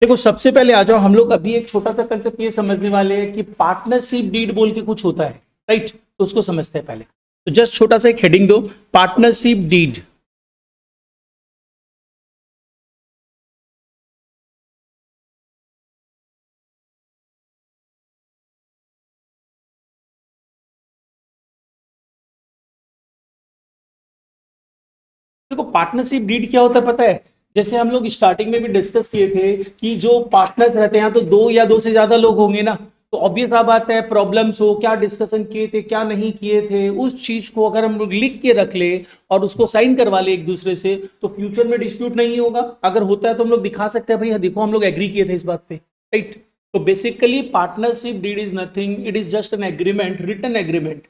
देखो सबसे पहले आ जाओ, हम लोग अभी एक छोटा सा कंसेप्ट ये समझने वाले हैं कि पार्टनरशिप डीड बोल के कुछ होता है, राइट? तो उसको समझते हैं पहले। तो जस्ट छोटा सा एक हेडिंग दो, पार्टनरशिप डीड। देखो पार्टनरशिप डीड क्या होता है पता है? जैसे हम लोग स्टार्टिंग में भी डिस्कस किए थे कि जो पार्टनर्स रहते हैं तो दो या दो से ज्यादा लोग होंगे ना, तो ऑब्वियस बात है प्रॉब्लम्स हो, क्या डिस्कशन किए थे क्या नहीं किए थे, उस चीज को अगर हम लोग लिख के रख ले और उसको साइन करवा ले एक दूसरे से, तो फ्यूचर में डिस्प्यूट नहीं होगा। अगर होता है तो हम लोग दिखा सकते हैं भाई देखो हम लोग एग्री किए थे इस बात पे, राइट? तो basically partnership deed is nothing, it is just an agreement, written agreement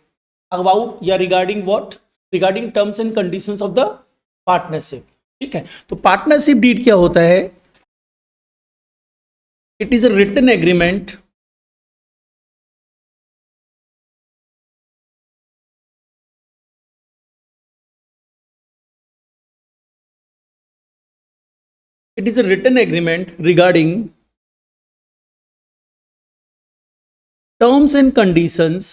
about या regarding what, regarding terms and conditions of the partnership. ठीक है, तो पार्टनरशिप डीड क्या होता है? It is a written agreement it is a written agreement regarding terms and conditions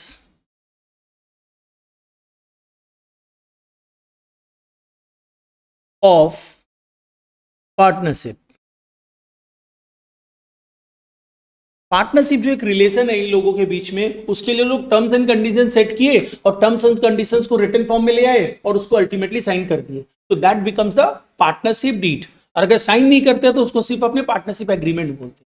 of partnership. Partnership जो एक relation है इन लोगों के बीच में, उसके लिए लोग टर्म्स एंड कंडीशन सेट किए और टर्म्स एंड कंडीशंस को रिटन फॉर्म में ले आए और उसको अल्टीमेटली साइन कर दिए, तो that becomes the partnership deed. और अगर साइन नहीं करते तो उसको सिर्फ अपने पार्टनरशिप एग्रीमेंट बोलते हैं।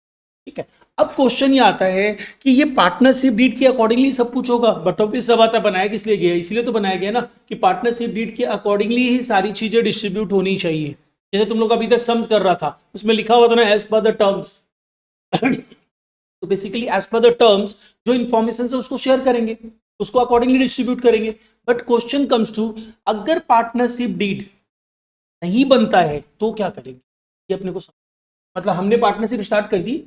ठीक है, अब क्वेश्चन ये आता है कि ये पार्टनरशिप डीड के अकॉर्डिंगली सब कुछ होगा, बट ऑब्वियस सब आता बनाया किस लिए गया? इसलिए तो बनाया गया ना कि पार्टनरशिप डीड के अकॉर्डिंगली ही सारी चीजें डिस्ट्रीब्यूट होनी चाहिए। जैसे तुम लोग अभी तक सम्स कर रहा था, उसमें लिखा हुआ था ना एज पर द टर्म्स। तो basically as per the terms जो इंफॉर्मेशन है उसको शेयर करेंगे, उसको अकॉर्डिंगली डिस्ट्रीब्यूट करेंगे। बट क्वेश्चन कम्स टू, अगर पार्टनरशिप डीड नहीं बनता है तो क्या करेंगे? ये अपने को मतलब हमने पार्टनरशिप स्टार्ट कर दी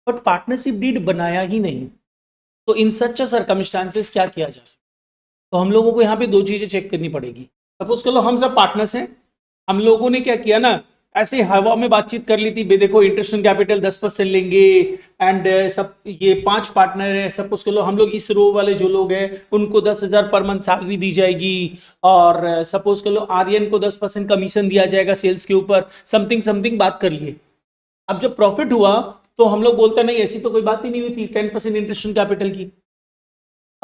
बट पार्टनरशिप डीड बनाया ही नहीं, तो इन सच सर्कमस्टांसेस क्या किया जा सकता? तो हम लोगों को यहाँ पे दो चीजें चेक करनी पड़ेगी। सपोज कर लो हम सब पार्टनर्स हैं, हम लोगों ने क्या किया ना, ऐसे हवा में बातचीत कर ली थी, देखो इंटरेस्ट कैपिटल 10% लेंगे एंड सब ये 5 पार्टनर है, सपोज कर लो हम लोग इस रो वाले जो लोग हैं उनको 10,000 पर मंथ सैलरी दी जाएगी और सपोज कर लो आर्यन को 10% कमीशन दिया जाएगा सेल्स के ऊपर, समथिंग समथिंग बात कर लिए। अब जब प्रॉफिट हुआ तो हम लोग बोलते नहीं ऐसी तो कोई बात ही नहीं हुई थी 10% इंटरेस्ट कैपिटल की,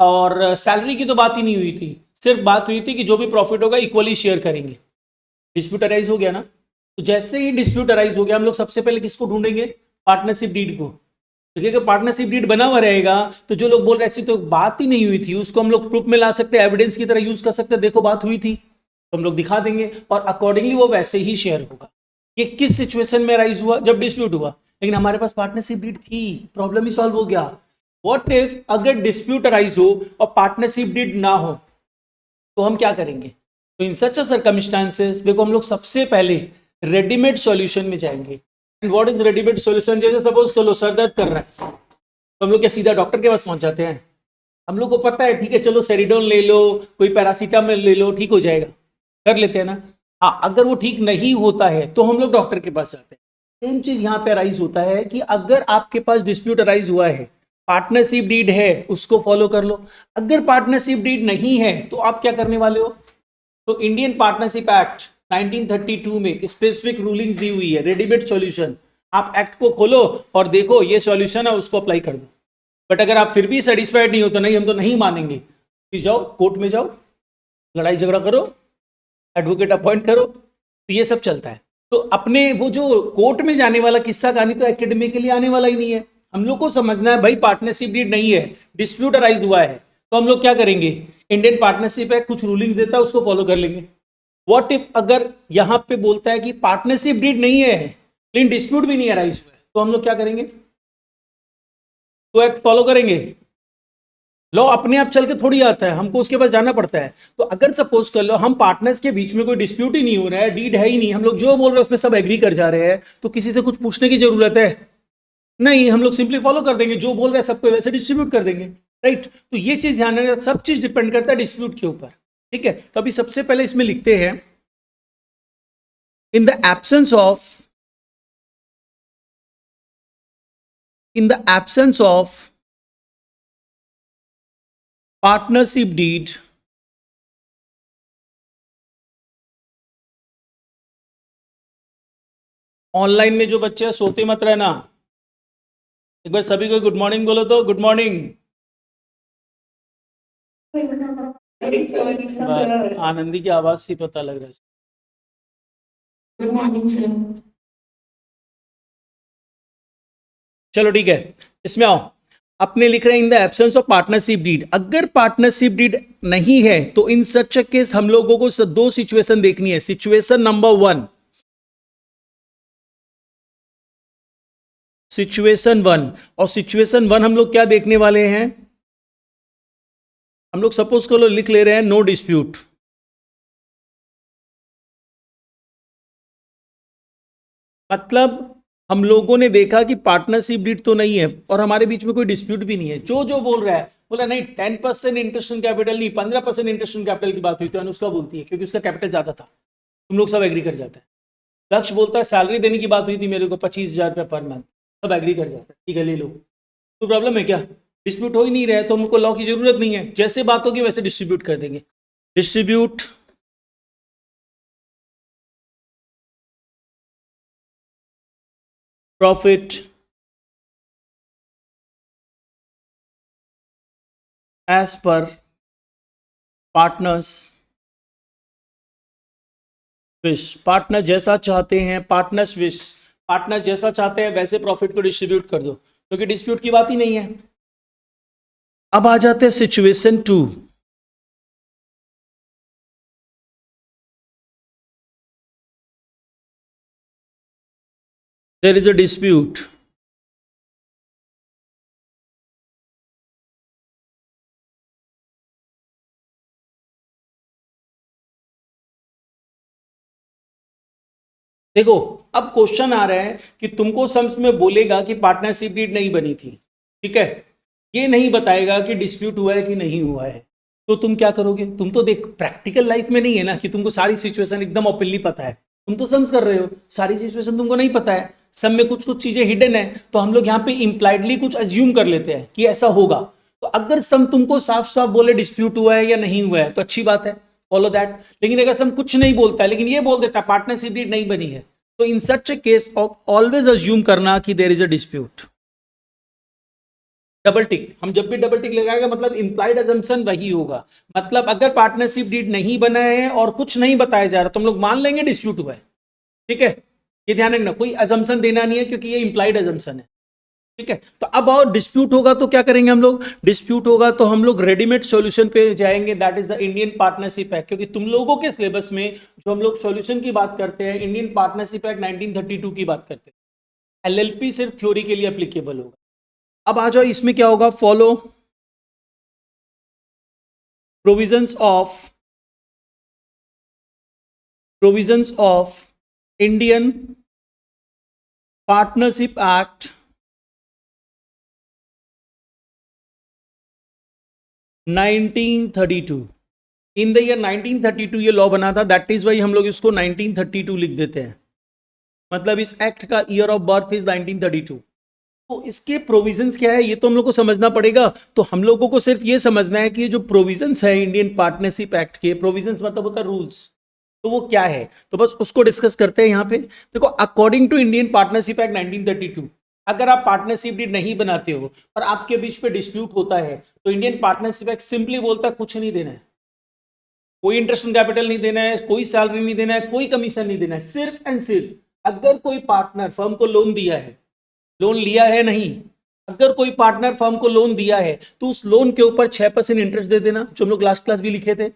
और सैलरी की तो बात ही नहीं हुई थी, सिर्फ बात हुई थी कि जो भी प्रॉफिट होगा इक्वली शेयर करेंगे। डिस्प्यूट अराइज हो गया ना, तो जैसे ही डिस्प्यूट अराइज हो गया हम लोग सबसे पहले किसको ढूंढेंगे? पार्टनरशिप डीड को। क्योंकि अगर पार्टनरशिप डीड बना हुआ रहेगा तो जो लोग बोल रहे ऐसी तो बात ही नहीं हुई थी उसको हम लोग प्रूफ में ला सकते हैं, एविडेंस की तरह यूज कर सकते हैं, देखो बात हुई थी, तो हम लोग दिखा देंगे और अकॉर्डिंगली वो वैसे ही शेयर होगा। ये किस सिचुएशन में राइज हुआ? जब डिस्प्यूट हुआ, लेकिन हमारे पास पार्टनरशिप डीड थी, प्रॉब्लम ही सॉल्व हो गया। व्हाट इफ अगर डिस्प्यूट अराइज हो और पार्टनरशिप डीड ना हो, तो हम क्या करेंगे? तो इन सच सर्कमस्टांसेस देखो हम लोग सबसे पहले रेडीमेड सॉल्यूशन में जाएंगे। And what is readymade solution? जैसे सपोज कर लो सर दर्द कर रहा है तो हम लोग क्या सीधा डॉक्टर के पास पहुंच जाते हैं? हम लोग को पता है ठीक है चलो सेरिडोन ले लो, कोई पैरासीटामोल ले लो, ठीक हो जाएगा, कर लेते हैं ना। हाँ, अगर वो ठीक नहीं होता है तो हम लोग डॉक्टर के पास जाते हैं। सेम चीज यहाँ पे अराइज होता है कि अगर आपके पास डिस्प्यूट अराइज हुआ है, पार्टनरशिप डीड है उसको फॉलो कर लो, अगर पार्टनरशिप डीड नहीं है तो आप क्या करने वाले हो? तो इंडियन पार्टनरशिप एक्ट 1932 में स्पेसिफिक रूलिंग्स दी हुई है, रेडीमेड सॉल्यूशन। आप एक्ट को खोलो और देखो ये सॉल्यूशन है उसको अप्लाई कर दो। बट अगर आप फिर भी सेटिस्फाइड नहीं हो तो नहीं हम तो नहीं मानेंगे, फिर जाओ कोर्ट में जाओ, लड़ाई झगड़ा करो, एडवोकेट अपॉइंट करो, तो ये सब चलता है। तो अपने वो जो कोर्ट में जाने वाला किस्सा कहानी तो एकेडमिकली आने वाला ही नहीं है। हम लोग को समझना है भाई पार्टनरशिप डीड नहीं है, डिस्प्यूट अराइज हुआ है, तो हम लोग क्या करेंगे? इंडियन पार्टनरशिप एक्ट कुछ रूलिंग्स देता है उसको फॉलो कर लेंगे। व्हाट इफ अगर यहां पे बोलता है कि पार्टनरशिप डीड नहीं है लेकिन डिस्प्यूट भी नहीं अराइज हुआ है, तो हम लोग क्या करेंगे? तो एक्ट फॉलो करेंगे। लॉ अपने आप चल के थोड़ी आता है, हमको उसके पास जाना पड़ता है। तो अगर सपोज कर लो हम पार्टनर्स के बीच में कोई डिस्प्यूट ही नहीं हो रहा है, डीड है ही नहीं, हम लोग जो बोल रहे हैं उसमें सब एग्री कर जा रहे हैं, तो किसी से कुछ पूछने की जरूरत है नहीं, हम लोग सिंपली फॉलो कर देंगे, जो बोल रहे हैं सबको वैसे डिस्ट्रीब्यूट कर देंगे, राइट? तो ये चीज ध्यान रखना, सब चीज डिपेंड करता है डिस्प्यूट के ऊपर। ठीक है, तो अभी सबसे पहले इसमें लिखते हैं in the absence of in the absence of partnership deed, online में जो बच्चे हैं सोते मत रहना, एक बार सभी को गुड मॉर्निंग बोलो तो गुड मॉर्निंग। बस आनंदी की आवाज से पता लग रहा है। Good morning sir. चलो ठीक है, इसमें आओ। अपने लिख रहे हैं in the absence of partnership deed. अगर पार्टनरशिप डीड नहीं है तो इन सच अ केस हम लोगों को दो सिचुएशन देखनी है। सिचुएशन नंबर 1, सिचुएशन 1, और सिचुएशन 1 हम लोग क्या देखने वाले हैं? हम लोग सपोज करो लिख ले रहे हैं नो डिस्प्यूट। मतलब हम लोगों ने देखा कि पार्टनरशिप डीड तो नहीं है और हमारे बीच में कोई डिस्प्यूट भी नहीं है। जो जो बोल रहा है, बोला नहीं 10% इंटरेस्ट ऑन कैपिटल नहीं, 15% इंटरेस्ट ऑन कैपिटल की बात हुई तो अनुष्का बोलती है क्योंकि उसका कैपिटल ज्यादा था। तुम लोग सब एग्री कर जाते हैं। लक्ष्य बोलता है सैलरी देने की बात हुई थी मेरे को 25,000 रुपये पर मंथ, सब एग्री कर जाते हैं ठीक है ले लो। तो प्रॉब्लम है क्या? डिस्प्यूट हो ही नहीं रहा है तो हमको लॉ की जरूरत नहीं है। जैसे बात होगी वैसे डिस्ट्रीब्यूट कर देंगे। Distribute profit as per partners wish. Partner जैसा चाहते हैं, पार्टनर्स विश, पार्टनर जैसा चाहते हैं वैसे प्रॉफिट को डिस्ट्रीब्यूट कर दो, क्योंकि डिस्प्यूट की बात ही नहीं है। अब आ जाते हैं situation 2। There is a dispute. देखो अब क्वेश्चन आ रहा है कि तुमको सम्स में बोलेगा कि पार्टनरशिप डीड नहीं बनी थी, ठीक है, ये नहीं बताएगा कि डिस्प्यूट हुआ है कि नहीं हुआ है। तो तुम क्या करोगे? तुम तो देख प्रैक्टिकल लाइफ में नहीं है ना कि तुमको सारी सिचुएशन एकदम ओपनली पता है। तुम तो सम्स कर रहे हो, सारी सिचुएशन तुमको नहीं पता है, सब में कुछ कुछ चीजें हिडन है। तो हम लोग यहाँ पे इम्प्लाइडली कुछ अज्यूम कर लेते हैं कि ऐसा होगा। तो अगर सम तुमको साफ साफ बोले डिस्प्यूट हुआ है या नहीं हुआ है तो अच्छी बात है, फॉलो दैट। लेकिन अगर सम कुछ नहीं बोलता है लेकिन ये बोल देता है पार्टनरशिप डीड नहीं बनी है, तो in such a case of always assume करना कि there is a dispute. Double tick, हम जब भी डबल टिक लगाएगा मतलब इंप्लाइड अजम्पशन वही होगा। मतलब अगर पार्टनरशिप डीड नहीं बना है और कुछ नहीं बताया जा रहा तो हम लोग मान लेंगे डिस्प्यूट हुआ है, ठीक है। ये ध्यान रखना, कोई अजम्पशन देना नहीं है क्योंकि ये इंप्लाइड अजम्पशन है, ठीक है। तो अब और डिस्प्यूट होगा तो क्या करेंगे हम लोग? डिस्प्यूट होगा तो हम लोग रेडीमेड सॉल्यूशन पे जाएंगे, that is the Indian partnership act. क्योंकि तुम लोगों के सिलेबस में जो हम लोग सॉल्यूशन की बात करते हैं, इंडियन पार्टनरशिप एक्ट 1932 की बात करते हैं। एलएलपी सिर्फ थ्योरी के लिए एप्लीकेबल होगा। अब आ जाओ इसमें क्या होगा, follow provisions of Indian partnership act 1932। In the year 1932 ये लॉ बना था, दैट इज वाई हम लोग इसको 1932 लिख देते हैं। मतलब इस एक्ट का ईयर ऑफ बर्थ इज 1932। तो इसके प्रोविजंस क्या है ये तो हम लोग को समझना पड़ेगा। तो हम लोगों को सिर्फ ये समझना है कि ये जो प्रोविजंस है इंडियन पार्टनरशिप एक्ट के, प्रोविजंस मतलब होता है रूल्स, तो वो क्या है, तो बस उसको डिस्कस करते हैं यहाँ पे। देखो according to Indian partnership act 1932, अगर आप पार्टनरशिप डीड नहीं बनाते हो और आपके बीच पे डिस्प्यूट होता है तो इंडियन पार्टनरशिप एक्ट सिंपली बोलता है कुछ नहीं देना है, कोई इंटरेस्ट ऑन कैपिटल नहीं देना है, कोई सैलरी नहीं देना है, कोई कमीशन नहीं देना है। सिर्फ एंड सिर्फ अगर कोई पार्टनर फर्म को लोन दिया है, लोन लिया है नहीं, अगर कोई पार्टनर फर्म को लोन दिया है तो उस लोन के ऊपर 6% इंटरेस्ट दे देना, जो हम लोग लास्ट क्लास भी लिखे थे।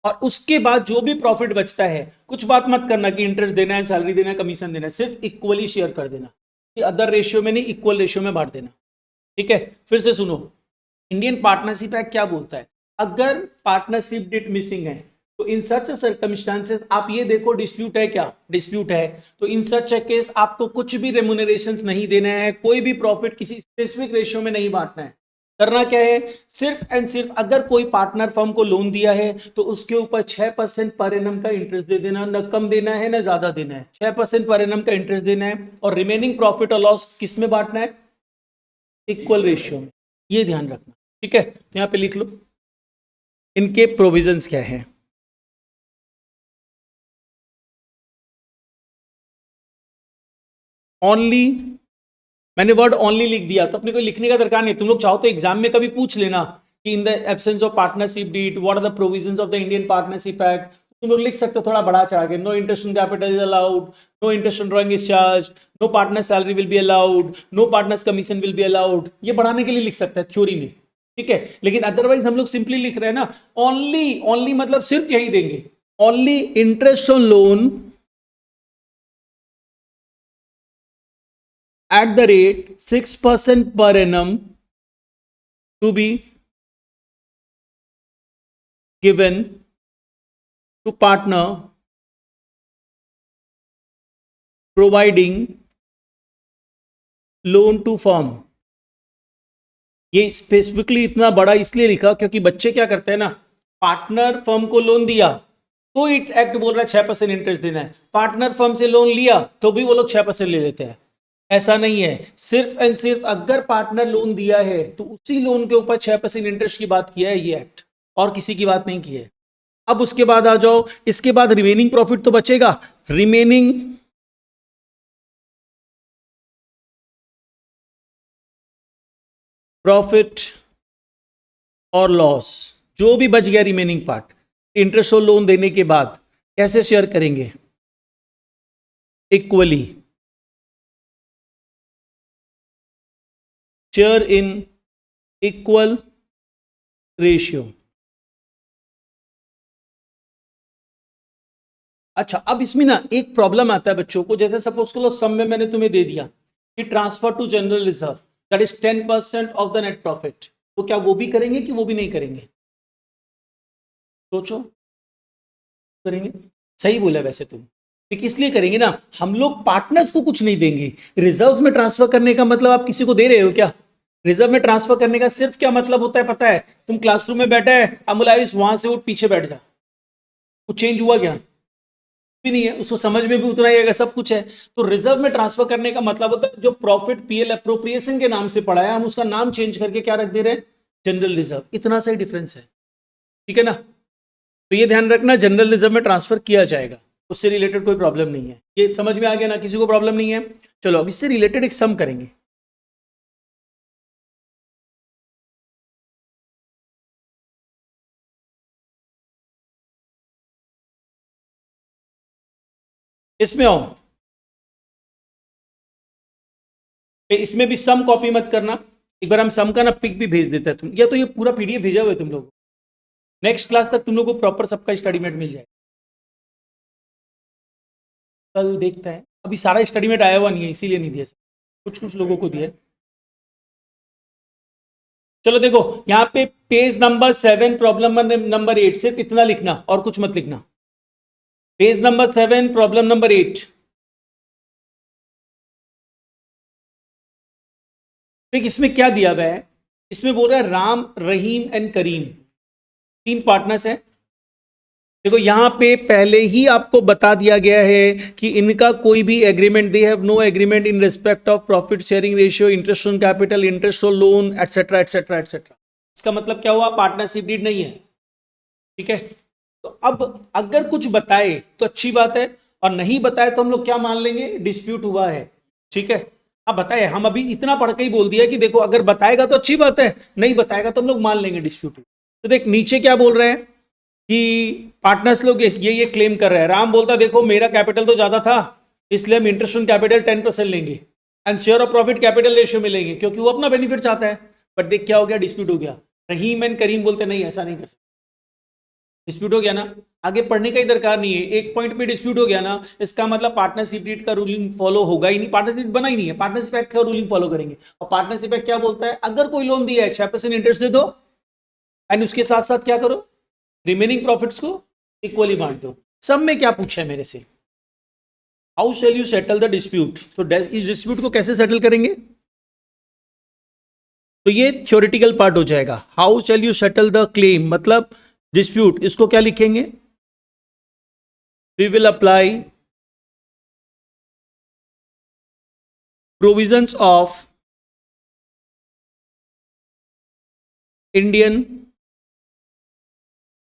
और उसके बाद जो भी प्रॉफिट बचता है, कुछ बात मत करना कि इंटरेस्ट देना है, सैलरी देना है, कमीशन देना है, सिर्फ इक्वली शेयर कर देना, अदर रेशियो में नहीं, इक्वल रेशियो में बांट देना, ठीक है। फिर से सुनो, इंडियन पार्टनरशिप एक्ट क्या बोलता है, अगर पार्टनरशिप डिड मिसिंग है तो इन सच सर्कमस्टांसेस आप ये देखो डिस्प्यूट है क्या, डिस्प्यूट है तो इन सच केस आपको कुछ भी रेमुनरेशंस नहीं देना है, कोई भी प्रॉफिट किसी स्पेसिफिक रेशियो में नहीं बांटना है। करना क्या है, सिर्फ एंड सिर्फ अगर कोई पार्टनर फर्म को लोन दिया है तो उसके ऊपर 6% पर एनम का इंटरेस्ट दे देना, न कम देना है न ज्यादा देना है, 6% पर एनम का इंटरेस्ट देना है। और रिमेनिंग प्रॉफिट और लॉस किस में बांटना है, इक्वल रेशियो में, ये ध्यान रखना, ठीक है। यहाँ पे लिख लो इनके प्रोविजंस क्या है। ओनली, मैंने वर्ड ओनली लिख दिया तो अपने को लिखने का दरकार नहीं। तुम लोग चाहो तो एग्जाम में कभी पूछ लेना कि in the absence of partnership deed what are the provisions of the Indian partnership act, तुम लोग लिख सकते हो थोड़ा बढ़ा चढ़ा के। No interest on capital is allowed, no interest on drawing is charge, no partner salary will be allowed, no partners commission will be allowed, ये बढ़ाने के लिए लिख सकता है थ्योरी में, ठीक है। लेकिन अदरवाइज हम लोग सिंपली लिख रहे हैं ना, ओनली, ओनली मतलब सिर्फ यही देंगे, only interest on loan at the rate 6% per annum to be given to partner providing loan to firm। ये स्पेसिफिकली इतना बड़ा इसलिए लिखा क्योंकि बच्चे क्या करते हैं ना, पार्टनर फर्म को लोन दिया तो इट एक्ट बोल रहा है 6% इंटरेस्ट देना है, पार्टनर फर्म से लोन लिया तो भी वो लोग 6% ले लेते हैं। ऐसा नहीं है, सिर्फ एंड सिर्फ अगर पार्टनर लोन दिया है तो उसी लोन के ऊपर 6% इंटरेस्ट की बात किया है ये एक्ट, और किसी की बात नहीं की है। अब उसके बाद आ जाओ, इसके बाद रिमेनिंग प्रॉफिट तो बचेगा, रिमेनिंग प्रॉफिट और लॉस, जो भी बच गया रिमेनिंग पार्ट इंटरेस्ट और लोन देने के बाद कैसे शेयर करेंगे, equally, share in equal ratio. अच्छा, अब इसमें ना एक प्रॉब्लम आता है बच्चों को, जैसे सपोज करो सम में मैंने तुम्हें दे दिया कि transfer to general reserve that is 10% of the net profit, तो क्या वो भी करेंगे कि वो भी नहीं करेंगे? सोचो, करेंगे, सही बोला वैसे तुम, लेकिन इसलिए करेंगे ना, हम लोग पार्टनर्स को कुछ नहीं देंगे। रिजर्व में ट्रांसफर करने का मतलब आप किसी को दे रहे हो क्या? रिजर्व में ट्रांसफर करने का सिर्फ क्या मतलब होता है पता है? तुम क्लासरूम में बैठे है, अमुलाइस वहां से उठ पीछे बैठ जा, कुछ चेंज हुआ क्या? भी नहीं है, उसको समझ में भी उतना ही आएगा, सब कुछ है। तो रिजर्व में ट्रांसफर करने का मतलब होता है जो प्रॉफिट पीएल अप्रोप्रिएशन के नाम से पड़ा है, हम उसका नाम चेंज करके क्या रख दे रहे हैं, जनरल रिजर्व। इतना सा ही डिफरेंस है, ठीक है ना। तो ये ध्यान रखना, जनरल रिजर्व में ट्रांसफर किया जाएगा, उससे रिलेटेड कोई प्रॉब्लम नहीं है। ये समझ में आ गया ना, किसी को प्रॉब्लम नहीं है। चलो अब इससे रिलेटेड एक सम करेंगे। इसमें आओ, इसमें भी सम कॉपी मत करना, एक बार हम सम का ना पिक भी भेज देते हैं तुम, या तो ये पूरा पीडीएफ भेजा हुआ है तुम लोग, नेक्स्ट क्लास तक तुम लोग को प्रॉपर सबका स्टडी मेट मिल जाए। कल देखता है, अभी सारा स्टडी मेट आया हुआ नहीं है इसीलिए नहीं दिया, कुछ कुछ लोगों को दिया। चलो देखो यहाँ पे पेज नंबर 7 प्रॉब्लम नंबर 8, सिर्फ इतना लिखना और कुछ मत लिखना। पेज नंबर 7 प्रॉब्लम नंबर 8, देख इसमें क्या दिया हुआ है, इसमें बोल रहा है Ram Rahim and Karim 3 partners है। देखो यहां पे पहले ही आपको बता दिया गया है कि इनका कोई भी agreement, they have no agreement in respect of profit sharing ratio, interest on capital, interest on loan, etcetera etcetera etcetera. इसका मतलब क्या हुआ, पार्टनरशिप डीड नहीं है, ठीक है। तो अब अगर कुछ बताए तो अच्छी बात है, और नहीं बताए तो हम लोग क्या मान लेंगे, डिस्प्यूट हुआ है, ठीक है। अब बताए, हम अभी इतना पढ़ के ही बोल दिया कि देखो अगर बताएगा तो अच्छी बात है, नहीं बताएगा तो हम लोग मान लेंगे डिस्प्यूट। तो देख नीचे क्या बोल रहे हैं कि पार्टनर्स लोग ये क्लेम कर रहे हैं। राम बोलता देखो मेरा कैपिटल तो ज्यादा था इसलिए हम इंटरेस्ट ऑन कैपिटल 10% लेंगे and share of profit capital ratio में लेंगे, क्योंकि वो अपना बेनिफिट चाहता है। बट देख क्या हो गया, डिस्प्यूट हो गया। रहीम एंड करीम बोलते नहीं ऐसा नहीं कर सकते, डिस्प्यूट हो गया ना, आगे पढ़ने का ही दरकार नहीं है, एक पॉइंट पे डिस्प्यूट हो गया ना, इसका मतलब पार्टनरशिप डीड का रूलिंग फॉलो होगा ही नहीं, पार्टनरशिप बना ही नहीं है, पार्टनरशिप एक्ट का रूलिंग फॉलो करेंगे। और पार्टनरशिप एक्ट क्या बोलता है, अगर कोई लोन दिया है 6% इंटरेस्ट दे दो एंड उसके साथ साथ क्या करो, रिमेनिंग प्रॉफिट्स को इक्वली बांट दो। सब में क्या पूछा है मेरे से, how shall you settle the dispute, तो इस डिस्प्यूट को कैसे सेटल करेंगे, तो ये थ्योरेटिकल पार्ट हो जाएगा। How shall you settle the claim मतलब डिस्प्यूट, इसको क्या लिखेंगे, we will apply provisions of Indian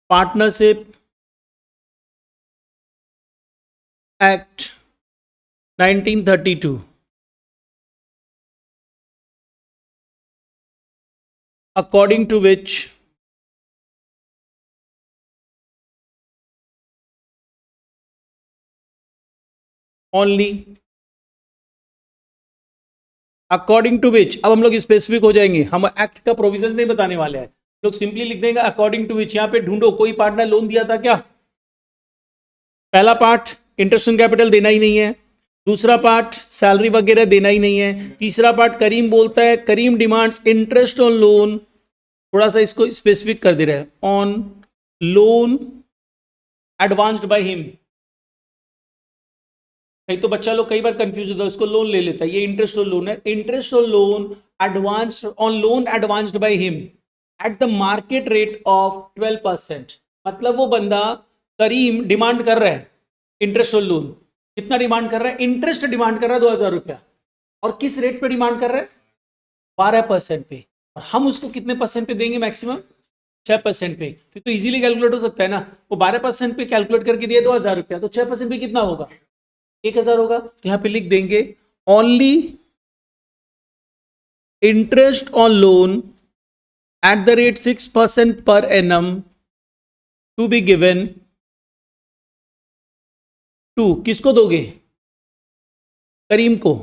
partnership act 1932, according to which only, according to which, अब हम लोग स्पेसिफिक हो जाएंगे, हम एक्ट का प्रोविजन नहीं बताने वाले हैं, लोग सिंपली लिख देंगे अकॉर्डिंग टू विच। यहां पे ढूंढो कोई पार्टनर लोन दिया था क्या? पहला पार्ट इंटरेस्ट ऑन कैपिटल देना ही नहीं है, दूसरा पार्ट सैलरी वगैरह देना ही नहीं है, तीसरा पार्ट करीम बोलता है करीम डिमांड्स इंटरेस्ट ऑन लोन, थोड़ा सा इसको स्पेसिफिक कर दे रहे हैं, on loan advanced by him. नहीं तो बच्चा लोग कई बार कंफ्यूज होता है, उसको लोन ले लेता है, ये इंटरेस्ट ऑन लोन है, interest on loan advance on loan advanced by him at the market rate of 12%। मतलब वो बंदा करीम डिमांड कर रहा है इंटरेस्ट ऑन लोन, कितना डिमांड कर रहा है? इंटरेस्ट डिमांड कर रहा है 2000 रुपया, और किस रेट पे डिमांड कर रहा है? 12% पे, और हम उसको कितने परसेंट पे देंगे? मैक्सिमम 6% पे। तो इजीली कैलकुलेट हो सकता है ना, वो 12% पे कैलकुलेट करके दिए 2000 रुपया, तो 6% पे कितना होगा? 1000 होगा। तो यहां पे लिख देंगे only interest on loan at the rate 6% per annum to be given to, किसको दोगे? करीम को।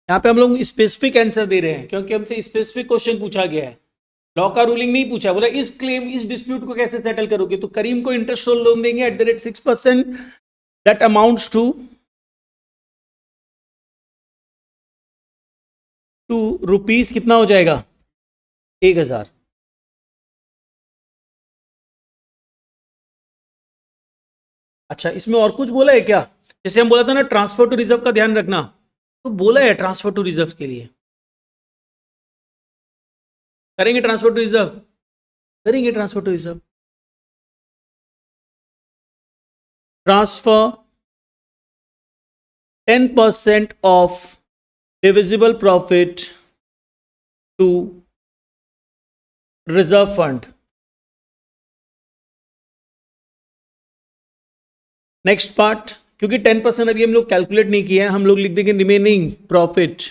यहां पे हम लोग स्पेसिफिक आंसर दे रहे हैं क्योंकि हमसे स्पेसिफिक क्वेश्चन पूछा गया है, लॉ का रूलिंग नहीं पूछा। बोला इस क्लेम इस डिस्प्यूट को कैसे सेटल करोगे? तो करीम को इंटरेस्ट ऑन लोन देंगे at the rate 6%, that amounts to rupees, कितना हो जाएगा? 1000। अच्छा, इसमें और कुछ बोला है क्या? जैसे हम बोला था ना ट्रांसफर टू रिजर्व का ध्यान रखना, तो बोला है ट्रांसफर टू रिजर्व के लिए करेंगे, ट्रांसफर टू रिजर्व करेंगे, transfer to reserve, transfer 10% of divisible profit to reserve fund. Next part, क्योंकि 10% अभी हम लोग कैलकुलेट नहीं किया है, हम लोग लिख देंगे रिमेनिंग प्रॉफिट,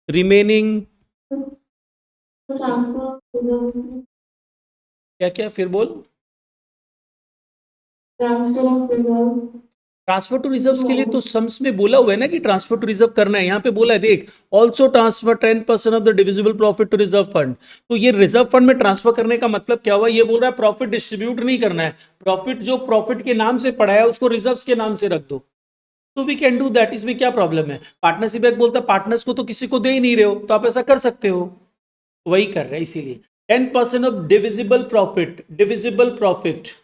रिमेनिंग क्या क्या फिर बोल, ट्रांसफर टू रिजर्व के लिए तो सम्स में बोला हुआ है ना कि ट्रांसफर टू रिजर्व करना है। यहां पे बोला है देख, also transfer 10% of the divisible profit to reserve fund. तो ये रिजर्व फंड में ट्रांसफर करने का मतलब क्या हुआ? ये बोल रहा है प्रॉफिट डिस्ट्रीब्यूट नहीं करना है, प्रॉफिट जो प्रॉफिट के नाम से पड़ा है उसको रिजर्व के नाम से रख दो। तो वी कैन डू दैट, इसमें क्या प्रॉब्लम है? पार्टनरशिप एक्ट बोलता है पार्टनर्स को तो किसी को दे ही नहीं रहे हो, तो आप ऐसा कर सकते हो, वही कर रहे हैं। इसीलिए 10% of divisible profit, divisible profit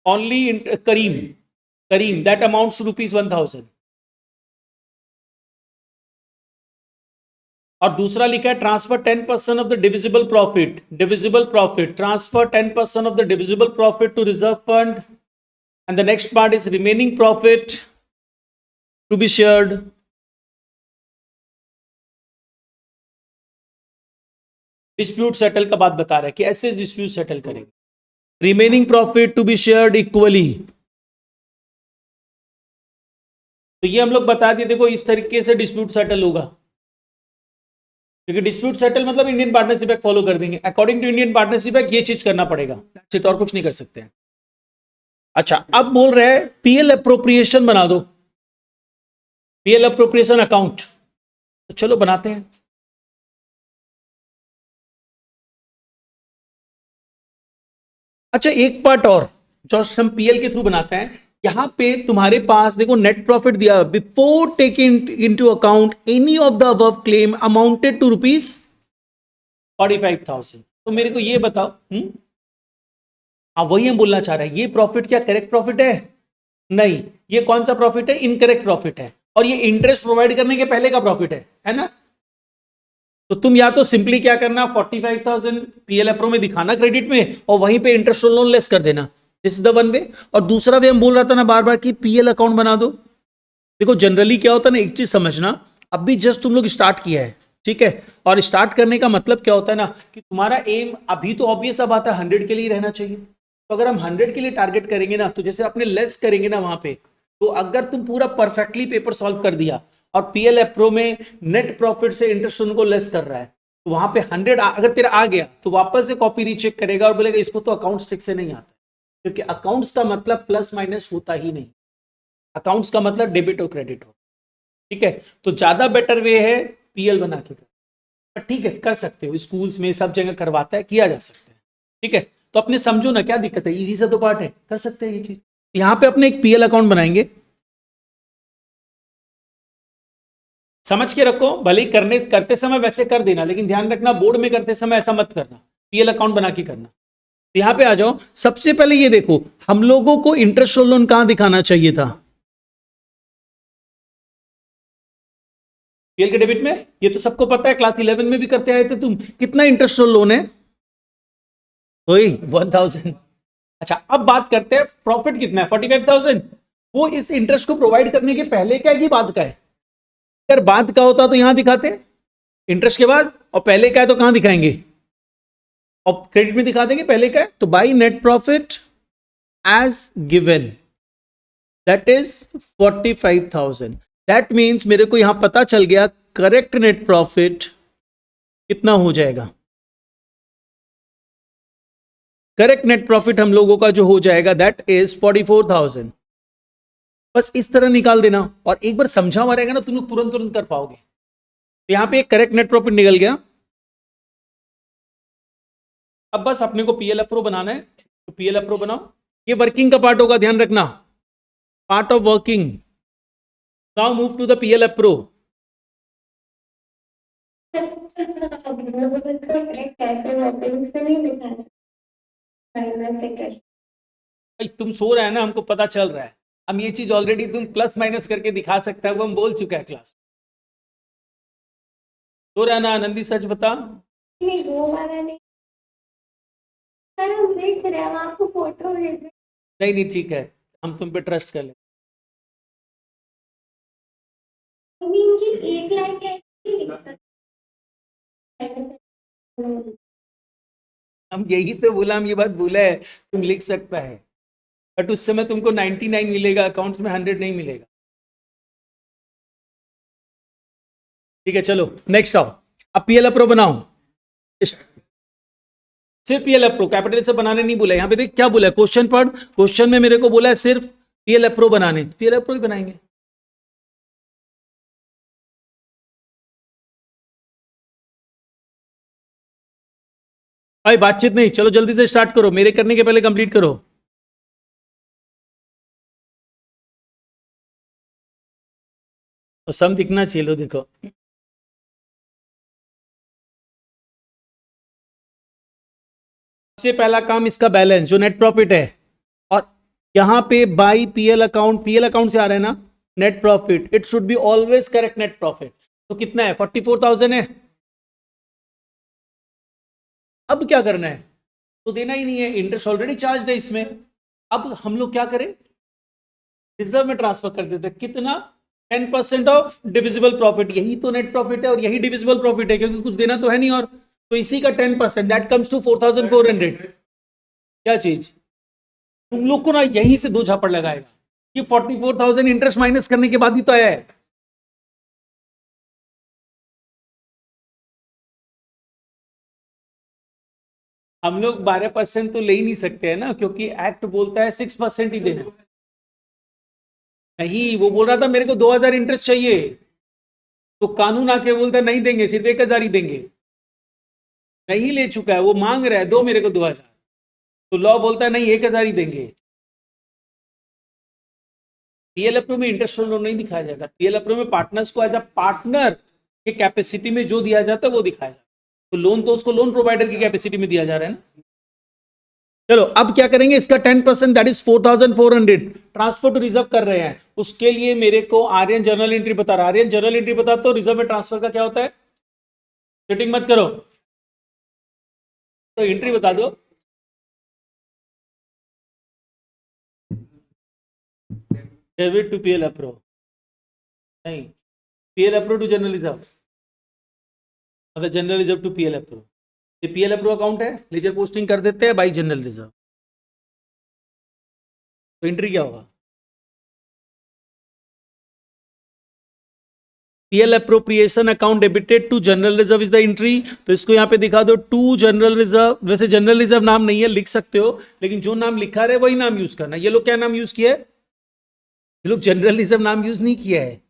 only in Kareem that amounts to rupees 1000। और दूसरा लिखा है transfer 10% of the divisible profit, divisible profit transfer 10% of the divisible profit to reserve fund, and the next part is remaining profit to be shared dispute settle का बात बता रहा है कि ऐसे डिस्प्यूट सेटल करेंगे, remaining profit to be shared equally. तो ये हम लोग बता दिए, देखो इस तरीके से डिस्प्यूट सेटल होगा, क्योंकि डिस्प्यूट सेटल मतलब इंडियन पार्टनरशिप एक्ट फॉलो कर देंगे, according to Indian partnership act ये चीज करना पड़ेगा, और कुछ नहीं कर सकते हैं। अच्छा, अब बोल रहे हैं पीएल अप्रोप्रिएशन बना दो, पीएल अप्रोप्रिएशन अकाउंट, तो चलो बनाते हैं। अच्छा, एक पार्ट और जो हम पीएल के थ्रू बनाते हैं, यहां पे तुम्हारे पास देखो नेट प्रॉफिट दिया, before taking into account any of the above claim amounted to rupees 45,000। तो मेरे को ये बताओ, हाँ वही हम बोलना चाह रहे हैं, ये प्रॉफिट क्या करेक्ट प्रॉफिट है? नहीं, ये कौन सा प्रॉफिट है? इनकरेक्ट प्रॉफिट है, और ये इंटरेस्ट प्रोवाइड करने के पहले का प्रॉफिट है ना? तो तुम या तो सिंपली क्या करना, 45,000 पीएल अप्रो में दिखाना क्रेडिट में, और वहीं पे इंटरेस्ट ऑन लोन लेस कर देना, this is the one way. और दूसरा वे हम बोल रहा था ना बार बार कि पीएल अकाउंट बना दो। देखो जनरली क्या होता है ना, एक चीज समझना, अब भी जस्ट तुम लोग स्टार्ट किया है, ठीक है। और स्टार्ट करने का मतलब क्या होता है ना कि तुम्हारा एम अभी तो ऑब्वियस अब आता है 100 के लिए रहना चाहिए। तो अगर हम 100 के लिए टारगेट करेंगे ना, तो जैसे अपने लेस करेंगे ना वहां पे, तो अगर तुम पूरा परफेक्टली पेपर सॉल्व कर दिया और पीएल प्रो में नेट प्रॉफिट से इंटरेस्ट उनको लेस कर रहा है, तो वहां पे 100 अगर तेरा आ गया तो वापस से कॉपी रीचेक करेगा और बोलेगा इसको तो अकाउंट्स ठीक से नहीं आता, क्योंकि अकाउंट्स का मतलब प्लस माइनस होता ही नहीं। अकाउंट्स का मतलब डेबिट और क्रेडिट हो। ठीक है, तो ज्यादा बेटर वे है पीएल बना के कर, ठीक है कर सकते हो, स्कूल्स में सब जगह करवाता है, किया जा सकता है। ठीक है, तो अपने समझो ना क्या दिक्कत है, इजी सा तो पार्ट है, कर सकते हैं ये चीज। यहां पे अपने एक पीएल अकाउंट बनाएंगे, समझ के रखो, भले ही करते समय वैसे कर देना, लेकिन ध्यान रखना बोर्ड में करते समय ऐसा मत करना, पीएल अकाउंट बना के करना। तो यहां पे आ जाओ, सबसे पहले ये देखो हम लोगों को इंटरेस्ट लोन कहां दिखाना चाहिए था, पीएल के डेबिट में। ये तो सबको पता है, क्लास 11 में भी करते आए थे तुम। कितना इंटरेस्ट लोन है, वही 1000। अच्छा अब बात करते हैं प्रॉफिट कितना है, 45,000। वो इस इंटरेस्ट को प्रोवाइड करने के पहले का है कि बाद का है? अगर बाद का होता तो यहां दिखाते इंटरेस्ट के बाद, और पहले का है तो कहां दिखाएंगे, और क्रेडिट में दिखा देंगे पहले का है। तो by net profit as given that is 45,000। That means मेरे को यहां पता चल गया करेक्ट नेट प्रॉफिट कितना हो जाएगा। करेक्ट नेट प्रॉफिट हम लोगों का जो हो जाएगा दैट इज 44,000। बस इस तरह निकाल देना, और एक बार समझा हुआ रहेगा ना, तुम लोग तुरंत तुरंत कर पाओगे। तो यहां पे एक करेक्ट नेट प्रॉफिट निकल गया। अब बस अपने को पीएल प्रो बनाना है, तो पीएल प्रो बनाओ। ये वर्किंग का पार्ट होगा, ध्यान रखना, part of working. Now move to the PL pro. तुम सो रहे हैं ना, हमको पता चल रहा है। हम ये चीज ऑलरेडी तुम प्लस माइनस करके दिखा सकते हो, वो हम बोल चुके हैं क्लास। सो रहा है ना आनंदी, सच बता। नहीं वो वाला नहीं सर, हम देख रहे हैं, हम आपको फोटो भेज रहे नहीं नहीं ठीक है, हम तुम पे ट्रस्ट कर ले। हैं। इनकी एक लाइन कैसे लिख सकते हैं? हम यही तो बोला, हम ये बात बोला है तुम लिख सकता है, बट उस समय तुमको 99 मिलेगा, अकाउंट में 100 नहीं मिलेगा। ठीक है चलो नेक्स्ट आओ। अब पीएल प्रो बनाओ। सिर्फ पीएल प्रो, कैपिटल से बनाने नहीं बोला, यहां पे देख क्या बोला है, क्वेश्चन पढ़। क्वेश्चन में मेरे को बोला है सिर्फ पीएल प्रो बनाने, पीएल प्रो ही बनाएंगे। भाई बातचीत नहीं, चलो जल्दी से स्टार्ट करो, मेरे करने के पहले कंप्लीट करो। तो सम दिखना चाहिए, लो देखो। सबसे पहला काम इसका बैलेंस जो नेट प्रॉफिट है, और यहां पे बाई पीएल अकाउंट से आ रहा है ना net profit, it should be always correct net profit. तो कितना है, 44,000 है। अब क्या करना है, तो देना ही नहीं है, इंटरेस्ट ऑलरेडी चार्ज है इसमें। अब हम लोग क्या करें, रिजर्व में ट्रांसफर कर देते, कितना, 10% ऑफ डिविजिबल प्रॉफिट। यही तो नेट प्रॉफिट है और यही डिविजिबल प्रॉफिट है, क्योंकि कुछ देना तो है नहीं। और तो इसी का 10% दैट कम्स टू 4,400। क्या चीज, तुम लोग को ना यहीं से दो झापड़ लगाएगा कि 44,000 इंटरेस्ट माइनस करने के बाद ही तो आया है। हम लोग 12% तो ले ही नहीं सकते हैं ना, क्योंकि एक्ट बोलता है 6% ही देना। नहीं, वो बोल रहा था मेरे को 2,000 इंटरेस्ट चाहिए, तो कानून आके बोलता है नहीं देंगे, सिर्फ 1,000 ही देंगे। नहीं ले चुका है, वो मांग रहा है दो मेरे को 2,000, तो लॉ बोलता है नहीं 1,000 ही देंगे। पीएलएफओ में इंटरेस्ट लोन नहीं दिखाया जाता, पीएलएफओ में पार्टनर्स को एज अ पार्टनर के कैपेसिटी में जो दिया जाता है वो दिखाया जाता है। तो लोन तो उसको लोन प्रोवाइडर की कैपेसिटी में दिया जा रहा है ना। चलो अब क्या करेंगे, इसका 10% that is 4,400 transfer to reserve कर रहे हैं। उसके लिए मेरे को आर्यन जर्नल एंट्री बता रहा है, आर्यन जर्नल एंट्री बता, तो रिजर्व में ट्रांसफर का क्या होता है, चीटिंग मत करो, तो एंट्री बता दो। डेबिट टू पीएल अप्रो, नहीं, PL appro to general reserve. मतलब general reserve to PL approve, ये पीएल अप्रूव अकाउंट है, लेजर पोस्टिंग कर देते हैं बाई जनरल रिजर्व, तो एंट्री क्या होगा? PL appropriation account debited to general reserve is the entry. तो इसको यहाँ पे दिखा दो, टू जनरल रिजर्व। वैसे जनरल रिजर्व नाम नहीं है, लिख सकते हो, लेकिन जो नाम लिखा रहे वही नाम यूज करना। ये लोग क्या नाम यूज किया है? ये लोग जनरल रिजर्व नाम यूज नहीं किया है,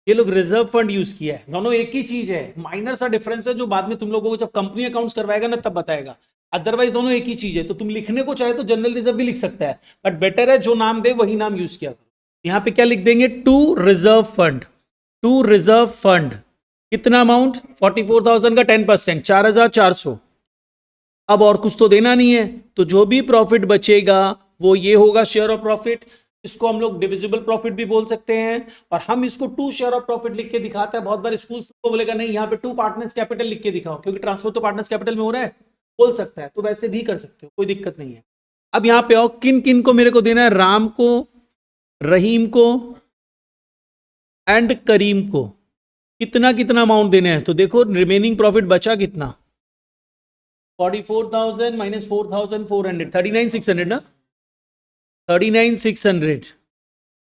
ये लोग रिजर्व फंड यूज किया है। दोनों एक ही चीज है, माइनर सा डिफरेंस है जो बाद में तुम लोगों को जब कंपनी अकाउंट्स करवाएगा ना तब बताएगा। अदरवाइज दोनों एक ही चीज है। तो तुम लिखने को चाहे तो जनरल रिजर्व भी लिख सकता है, बट बेटर है जो नाम दे वही नाम यूज किया करो। यहाँ पे क्या लिख देंगे? To reserve fund. To reserve fund कितना अमाउंट? 44,000 का 10%, 4,400। अब और कुछ तो देना नहीं है, तो जो भी प्रॉफिट बचेगा वो ये होगा शेयर ऑफ प्रॉफिट। इसको हम लोग डिविजिबल प्रॉफिट भी बोल सकते हैं, और हम इसको टू शेयर ऑफ प्रॉफिट लिख के दिखाते हैं। बहुत बार स्कूल को बोलेगा नहीं यहाँ पे टू पार्टनर्स कैपिटल लिख के दिखाओ, क्योंकि ट्रांसफर तो पार्टनर्स कैपिटल में हो रहा है, बोल सकता है, तो वैसे भी कर सकते हो, कोई दिक्कत नहीं है। अब यहाँ पे आओ, किन किन को मेरे को देना है? राम को, रहीम को एंड करीम को। कितना कितना अमाउंट देना है? तो देखो रिमेनिंग प्रॉफिट बचा कितना? 44,000 माइनस 4,400, 39,600 ना, 39,600।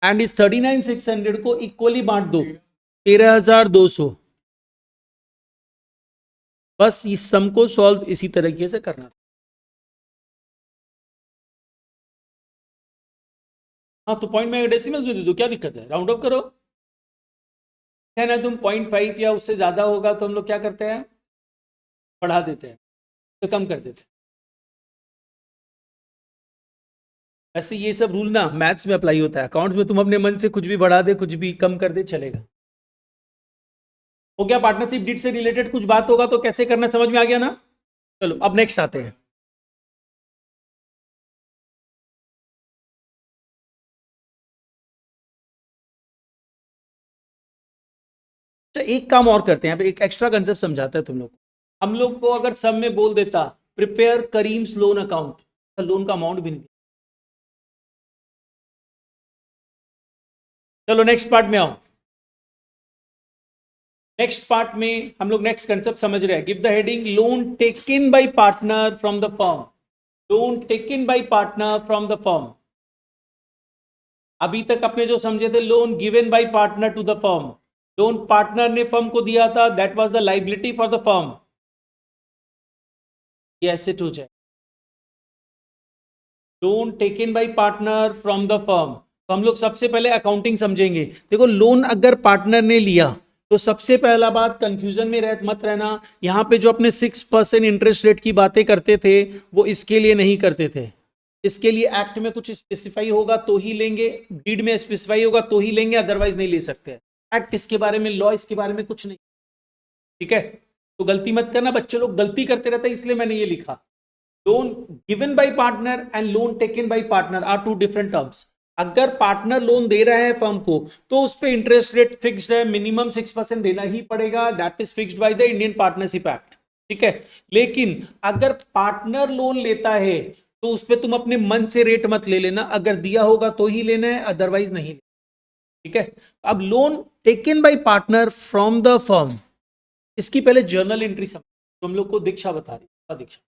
एंड इस 39,600 को इक्वली बांट दो, 13,200। बस इस सम को सॉल्व इसी तरीके से करना। हाँ, तो पॉइंट में डेसिमल्स में दे दो, क्या दिक्कत है? राउंड ऑफ करो, है ना। तुम 0.5 या उससे ज्यादा होगा तो हम लोग क्या करते हैं? बढ़ा देते हैं, तो कम कर देते हैं। ऐसे ये सब रूल ना मैथ्स में अप्लाई होता है, अकाउंट्स में तुम अपने मन से कुछ भी बढ़ा दे, कुछ भी कम कर दे, चलेगा। हो गया? पार्टनरशिप डीड से रिलेटेड कुछ बात होगा तो कैसे करना समझ में आ गया ना? चलो अब नेक्स्ट आते हैं। एक काम और करते हैं, एक एक्स्ट्रा कंसेप्ट समझाता है तुम लोग। हम लोग को अगर सब में बोल देता प्रिपेयर करीम्स लोन अकाउंट, तो लोन का अमाउंट भी नहीं। चलो नेक्स्ट पार्ट में आओ। नेक्स्ट पार्ट में हम लोग नेक्स्ट कंसेप्ट समझ रहे हैं। Give the heading loan taken by partner from the firm. Loan taken by partner from the firm. अभी तक अपने जो समझे थे loan given by partner to the firm, loan partner ने फर्म को दिया था, that was the liability for the firm, ये एसेट हो जाए। Loan taken by partner from the firm, तो हम लोग सबसे पहले अकाउंटिंग समझेंगे। देखो लोन अगर पार्टनर ने लिया तो सबसे पहला बात, कंफ्यूजन में मत रहना। यहां पे जो अपने 6% इंटरेस्ट रेट की बातें करते थे वो इसके लिए नहीं करते थे। इसके लिए एक्ट में कुछ स्पेसिफाई होगा तो ही लेंगे, डीड में स्पेसिफाई होगा तो ही लेंगे, अदरवाइज नहीं ले सकते। एक्ट इसके बारे में, लॉ इसके बारे में कुछ नहीं, ठीक है। तो गलती मत करना, बच्चे लोग गलती करते रहते हैं, इसलिए मैंने ये लिखा। Loan given by partner and loan taken by partner are two different terms. अगर पार्टनर लोन दे रहा है फर्म को तो उस पे इंटरेस्ट रेट फिक्स्ड है, मिनिमम 6% देना ही पड़ेगा, that is fixed by the Indian partnership act, ठीक है। लेकिन अगर पार्टनर लोन लेता है तो उस पे तुम अपने मन से रेट मत ले लेना, अगर दिया होगा तो ही लेना है, अदरवाइज नहीं, ठीक है। अब loan taken by partner from the firm, इसकी पहले जर्नल एंट्री समझ। तो हम लोग को दीक्षा बता रही, दीक्षा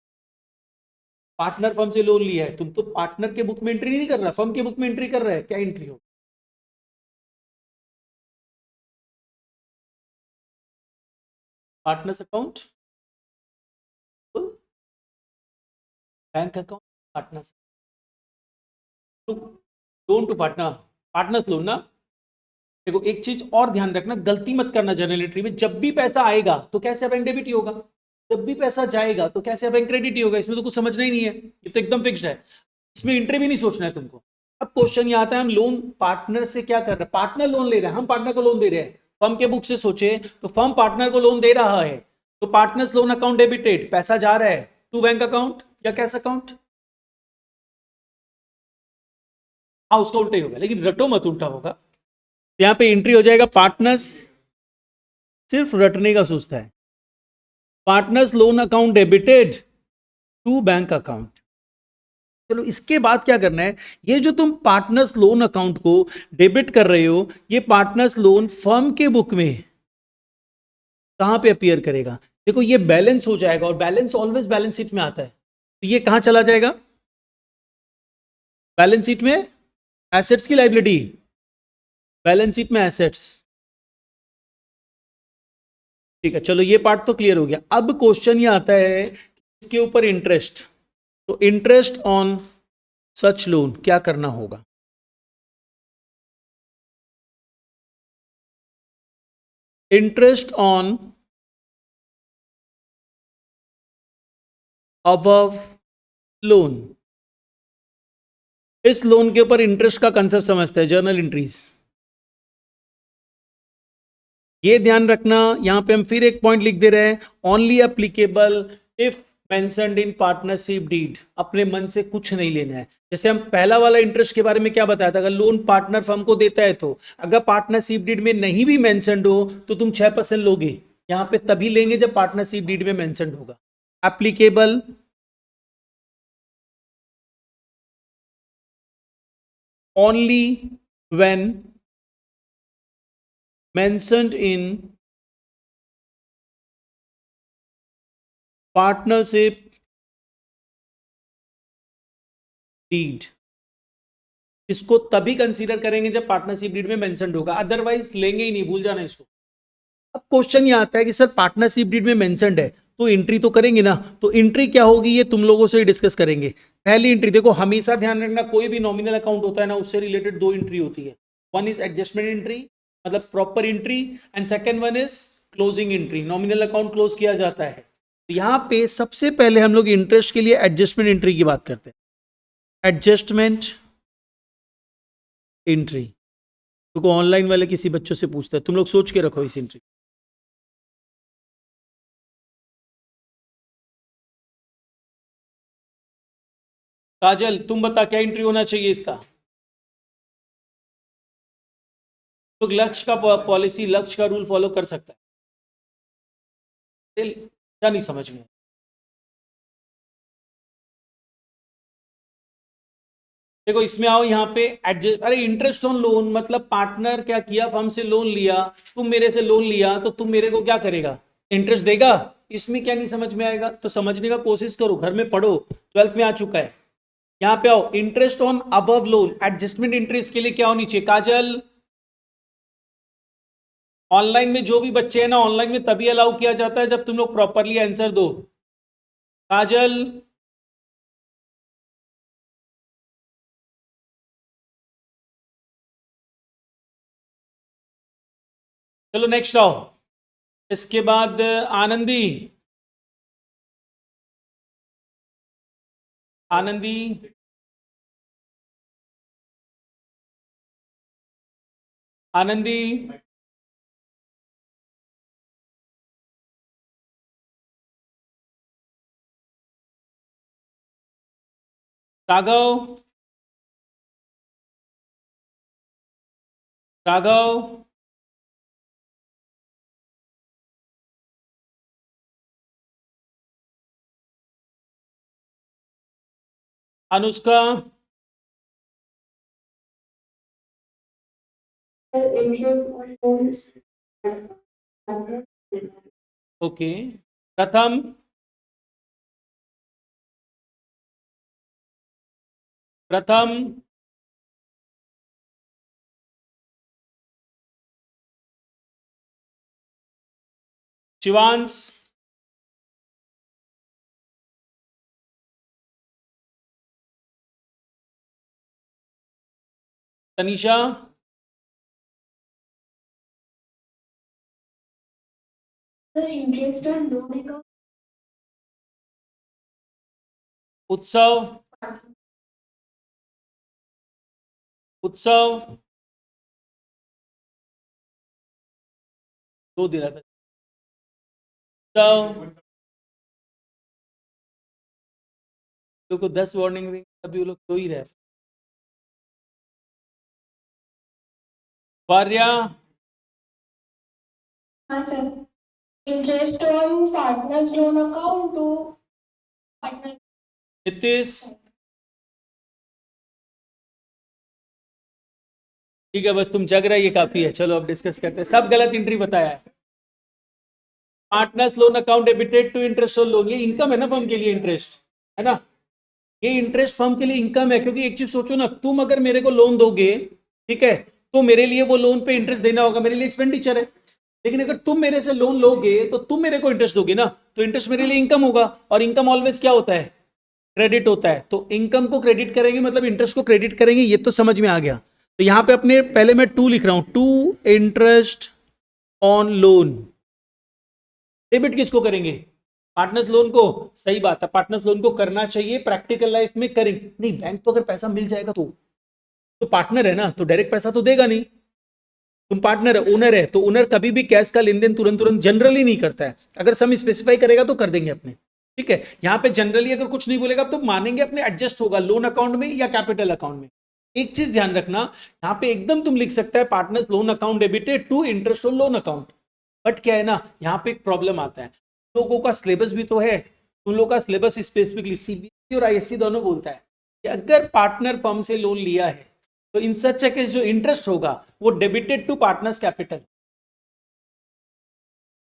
पार्टनर फर्म से लोन लिया है, तुम तो पार्टनर के बुक में एंट्री नहीं कर रहा, फर्म के बुक में एंट्री कर रहा है, क्या एंट्री हो? Partners account, bank account, partners loan to partner, partners loan ना। देखो एक चीज और ध्यान रखना, गलती मत करना जर्नल एंट्री में। जब भी पैसा आएगा तो कैसे बैंक डेबिट ही होगा, जब भी पैसा जाएगा तो कैसे बैंक क्रेडिट ही होगा। इसमें तो कुछ समझना ही नहीं है, ये तो एकदम फिक्स्ड है, इसमें एंट्री भी नहीं सोचना है तुमको। अब क्वेश्चन ये आता है, हम लोन पार्टनर से क्या कर रहे हैं? पार्टनर लोन ले रहे हैं, हम पार्टनर को लोन दे रहे हैं। फर्म के बुक से सोचे तो फर्म पार्टनर को लोन दे रहा है, तो पार्टनर्स लोन अकाउंट डेबिटेड, पैसा जा रहा है टू बैंक अकाउंट या कैश अकाउंट। हाँ उसका उल्टा ही होगा, लेकिन रटो मत, उल्टा होगा। यहां पे एंट्री हो जाएगा, पार्टनर्स सिर्फ रटने का सोचता है, partners loan account debited to bank account. चलो इसके बाद क्या करना है, ये जो तुम पार्टनर्स लोन अकाउंट को डेबिट कर रहे हो, ये पार्टनर्स लोन फर्म के बुक में कहां पे अपीयर करेगा? देखो ये बैलेंस हो जाएगा और बैलेंस ऑलवेज बैलेंस शीट में आता है, तो ये कहां चला जाएगा? बैलेंस शीट में एसेट्स की लायबिलिटी, बैलेंस शीट में एसेट्स। ठीक है, चलो ये पार्ट तो क्लियर हो गया। अब क्वेश्चन ये आता है इसके ऊपर इंटरेस्ट, तो इंटरेस्ट ऑन सच लोन क्या करना होगा? इंटरेस्ट ऑन अबव लोन, इस लोन के ऊपर इंटरेस्ट का कंसेप्ट समझते हैं, जर्नल एंट्रीज। ये ध्यान रखना, यहां पे हम फिर एक पॉइंट लिख दे रहे हैं, only applicable if mentioned in partnership deed. अपने मन से कुछ नहीं लेना है। जैसे हम पहला वाला इंटरेस्ट के बारे में क्या बताया था, अगर लोन पार्टनर फर्म को देता है तो अगर पार्टनरशिप डीड में नहीं भी मेंशन्ड हो तो तुम 6% लोगे, यहां पे तभी लेंगे जब पार्टनरशिप डीड में मेंशन्ड होगा। Applicable only when mentioned in partnership deed। इसको तभी कंसीडर करेंगे जब पार्टनरशिप डीड में मेंशन्ड होगा, अदरवाइज लेंगे ही नहीं, भूल जाना इसको। अब क्वेश्चन ये आता है कि सर पार्टनरशिप डीड में मेंशन्ड है तो एंट्री तो करेंगे ना, तो एंट्री क्या होगी ये तुम लोगों से ही डिस्कस करेंगे। पहली एंट्री देखो, हमेशा ध्यान रखना कोई भी नॉमिनल अकाउंट होता है ना, उससे रिलेटेड दो एंट्री होती है। वन इज एडजस्टमेंट एंट्री, मतलब proper entry, and second one is closing entry, nominal account close किया जाता है। तो यहाँ पे सबसे पहले हम लोग इंटरेस्ट के लिए एडजस्टमेंट एंट्री की बात करते हैं। एडजस्टमेंट एंट्री, क्योंकि ऑनलाइन वाले किसी बच्चों से पूछते हैं, तुम लोग सोच के रखो इस एंट्री। काजल तुम बता क्या एंट्री होना चाहिए इसका? तो लक्ष्य का पॉलिसी, लक्ष्य का रूल फॉलो कर सकता है क्या? नहीं समझ में? देखो इसमें आओ, यहाँ पे एडजस्ट, अरे इंटरेस्ट ऑन लोन मतलब पार्टनर क्या किया, फर्म से लोन लिया, तुम मेरे से लोन लिया तो तुम मेरे को क्या करेगा, इंटरेस्ट देगा। इसमें क्या नहीं समझ में आएगा? तो समझने का कोशिश करो, घर में पढ़ो, 12th में आ चुका है। यहाँ पे आओ, interest on above loan, adjustment interest के लिए क्या होनी चाहिए काजल? ऑनलाइन में जो भी बच्चे हैं ना, ऑनलाइन में तभी अलाउ किया जाता है जब तुम लोग प्रॉपरली आंसर दो। काजल चलो नेक्स्ट आओ, इसके बाद आनंदी, आनंदी आनंदी राघव, राघव अनुष्का, ओके, प्रथम, प्रथम Shivansh, Tanisha, interest on loan account, उत्सव, उत्सव दो दे रहा था, उत्सव लोग को 10 वार्निंग देंगे अभी वो लोग सो ही रहे। वार्या, हाँ sir, interest on partners loan account to partner. Nitish, ठीक है बस तुम जग रहा है ये काफी है, चलो अब डिस्कस करते हैं। सब गलत एंट्री बताया है। Partners loan account debited to interest on loan, ये इनकम है ना फर्म के लिए, इंटरेस्ट है ना, ये इंटरेस्ट फर्म के लिए इनकम है। क्योंकि एक चीज सोचो ना, तुम अगर मेरे को लोन दोगे, ठीक है, तो मेरे लिए वो लोन पे इंटरेस्ट देना होगा, मेरे लिए एक्सपेंडिचर है। लेकिन अगर तुम मेरे से लोन लोगे तो तुम मेरे को इंटरेस्ट दोगे ना, तो इंटरेस्ट मेरे लिए इनकम होगा, और इनकम ऑलवेज क्या होता है, क्रेडिट होता है। तो इनकम को क्रेडिट करेंगे मतलब इंटरेस्ट को क्रेडिट करेंगे, ये तो समझ में आ गया। तो यहां पे अपने पहले मैं टू लिख रहा हूं, to interest on loan, debit किसको करेंगे, पार्टनर्स लोन को। सही बात है, पार्टनर्स लोन को करना चाहिए, प्रैक्टिकल लाइफ में करेंगे नहीं। बैंक तो अगर पैसा मिल जाएगा तो पार्टनर है ना, तो डायरेक्ट पैसा तो देगा नहीं। तुम पार्टनर है, ओनर है, तो ओनर कभी भी कैश का लेन देन तुरंत तुरंत जनरली नहीं करता है। अगर सम स्पेसिफाई करेगा तो कर देंगे अपने, ठीक है। यहां पे जनरली अगर कुछ नहीं बोलेगा तो मानेंगे अपने, एडजस्ट होगा लोन अकाउंट में या कैपिटल अकाउंट में। एक चीज ध्यान रखना, यहां पे एकदम तुम लिख सकता है partners loan account debited to interest on loan account. But क्या है ना, यहाँ पे एक प्रॉब्लम आता है, लोगों का सिलेबस भी तो है, उन लोगों का सिलेबस स्पेसिफिकली सीबीएसई और आईएससी दोनों बोलता है कि अगर पार्टनर फर्म से लोन लिया है तो इन सच ए केस जो इंटरेस्ट होगा वो डेबिटेड टू पार्टनर्स कैपिटल,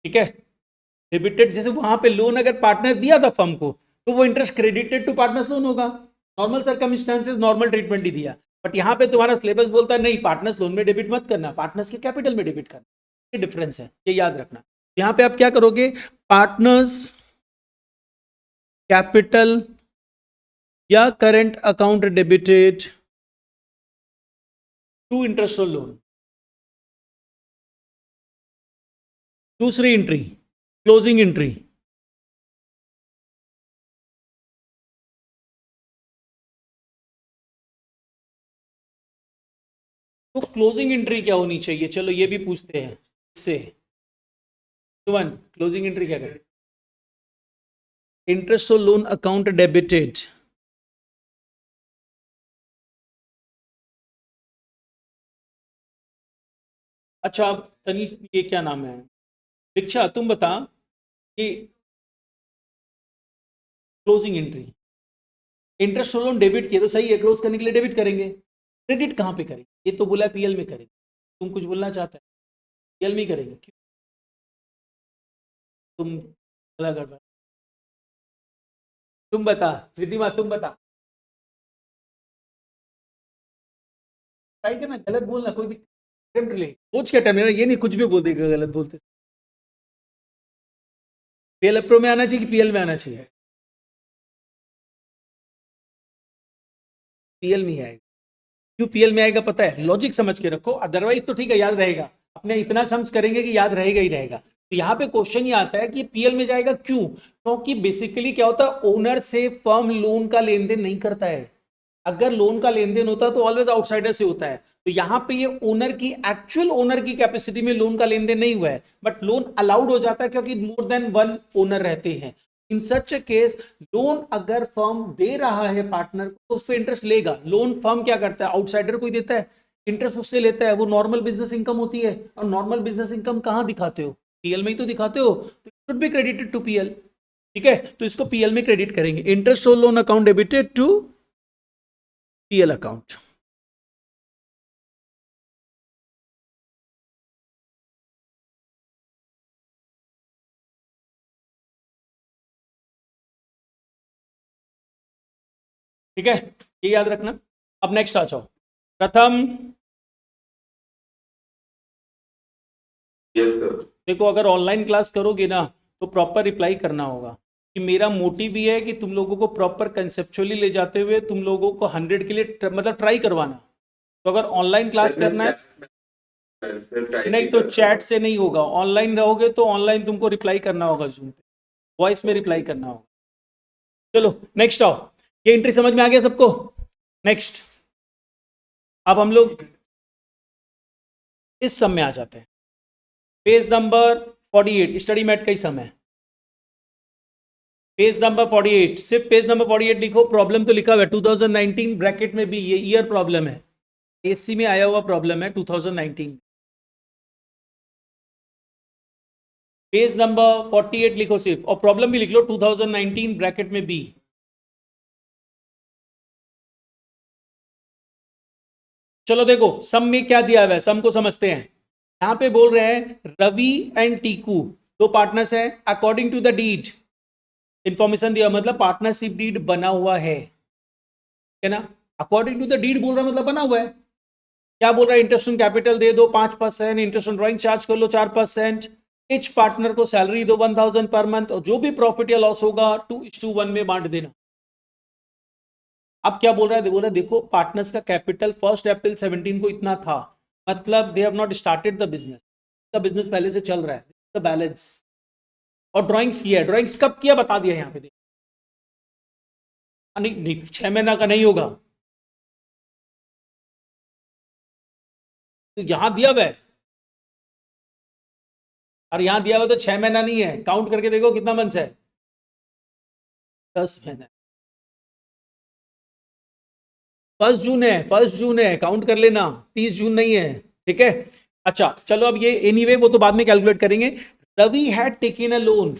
ठीक है। डेबिटेड, जैसे वहां पे लोन अगर पार्टनर दिया था फर्म को तो वो interest credited to partners loan होगा, नॉर्मल सर्कमस्टांसेस, नॉर्मल ट्रीटमेंट ही दिया। बट यहां पे तुम्हारा सिलेबस बोलता है नहीं, पार्टनर्स लोन में डेबिट मत करना, पार्टनर्स के कैपिटल में डेबिट करना। ये डिफरेंस है, ये याद रखना। यहां पे आप क्या करोगे, पार्टनर्स कैपिटल या current account debited to interest on loan. दूसरी एंट्री क्लोजिंग एंट्री, तो क्लोजिंग एंट्री क्या होनी चाहिए, चलो ये भी पूछते हैं इससे। वन क्लोजिंग एंट्री क्या करें, interest on loan account debited, अच्छा तनीष, ये क्या नाम है, दीक्षा तुम बता कि closing entry, interest on loan debit किया तो सही है, क्लोज करने के लिए डेबिट करेंगे, क्रेडिट कहाँ पे करेंगे, ये तो बोला पीएल में करेंगे। तुम कुछ बोलना चाहते हैं, पीएल में ही करेंगे क्यों, तुम बोला गड़बड़, तुम बता रिद्धिमा, तुम बता, ट्राई करना, गलत बोलना कोई दिक्कत ले, सोच के टर्न, ये नहीं कुछ भी बोल देगा गलत बोलते। पीएल प्रो में आना चाहिए कि पीएल में आना चाहिए, पीएल में ही आएगा। क्यों पीएल में आएगा पता है, लॉजिक समझ के रखो, अदरवाइज तो ठीक है याद रहेगा, अपने इतना समझ करेंगे कि याद रहेगा ही रहेगा। तो यहाँ पे क्वेश्चन ये आता है कि पीएल में जाएगा क्यों, क्योंकि बेसिकली क्या होता है, ओनर से फर्म लोन का लेन देन नहीं करता है। अगर लोन का लेन देन होता तो ऑलवेज आउटसाइडर से होता है। तो यहाँ पे ये ओनर की, एक्चुअल ओनर की कैपेसिटी में लोन का लेन देन नहीं हुआ है, बट लोन अलाउड हो जाता है क्योंकि मोर देन वन ओनर रहते हैं। इन सच ए केस लोन अगर फर्म दे रहा है पार्टनर को तो उस पर इंटरेस्ट लेगा। लोन फर्म क्या करता है, आउटसाइडर कोई देता है, इंटरेस्ट उससे लेता है, वो नॉर्मल बिजनेस इनकम होती है। और नॉर्मल बिजनेस इनकम कहाँ दिखाते हो, पीएल में ही तो दिखाते हो, तो should be credited to PL, ठीक है। तो इसको पीएल में क्रेडिट करेंगे, interest on loan account debited to PL account. ठीक है, ये याद रखना। अब नेक्स्ट आ जाओ, प्रथम यस सर। देखो अगर ऑनलाइन क्लास करोगे ना तो प्रॉपर रिप्लाई करना होगा, कि मेरा मोटिव भी है कि तुम लोगों को प्रॉपर कंसेप्चुअली ले जाते हुए तुम लोगों को 100 के लिए मतलब ट्राई करवाना। तो अगर ऑनलाइन क्लास करना है, नहीं तो चैट से नहीं होगा, ऑनलाइन रहोगे तो ऑनलाइन तुमको रिप्लाई करना होगा, जूम पे वॉइस में रिप्लाई करना होगा। चलो नेक्स्ट आओ, ये एंट्री समझ में आ गया सबको। नेक्स्ट अब हम लोग इस सम में आ जाते हैं, पेज नंबर 48, स्टडी मैट का ही सम है। पेज नंबर 48, सिर्फ पेज नंबर 48 लिखो, प्रॉब्लम तो लिखा हुआ है 2019 ब्रैकेट में भी, ये ईयर प्रॉब्लम है, एससी में आया हुआ प्रॉब्लम है 2019। पेज नंबर 48 लिखो सिर्फ, और प्रॉब्लम भी लिख लो 2019 ब्रैकेट में बी। चलो देखो सम में क्या दिया हुआ है, सम को समझते हैं। यहां पे बोल रहे हैं रवि एंड टीकू दो पार्टनर्स है, according to the deed information दिया, मतलब पार्टनरशिप डीड बना हुआ है ना। अकॉर्डिंग टू द डीड बोल रहा है मतलब बना हुआ है। क्या बोल रहा है, इंटरेस्ट ऑन कैपिटल दे दो 5%, इंटरेस्ट ऑन ड्राइंग चार्ज कर लो 4%, इच पार्टनर को सैलरी दो 1000 पर मंथ, और जो भी प्रॉफिट या लॉस होगा 2:1 में बांट देना। अब क्या बोल रहा है, बोल रहा है देखो पार्टनर्स का कैपिटल 1 अप्रैल 17 को इतना था, मतलब they have not started the business, the business पहले से चल रहा है, द बैलेंस। और ड्राइंग्स किया है, ड्राइंग्स कब किया बता दिया यहाँ पे, नहीं नहीं 6 महीना का नहीं होगा, तो यहां दिया हुआ है, और यहां दिया हुआ तो 6 महीना नहीं है, काउंट करके देखो कितना मंथ है, 10 महीना। 1 जून है, 1 जून है, काउंट कर लेना, 30 जून नहीं है, ठीक है। अच्छा चलो, अब ये एनीवे वो तो बाद में कैलकुलेट करेंगे। Ravi had taken a loan,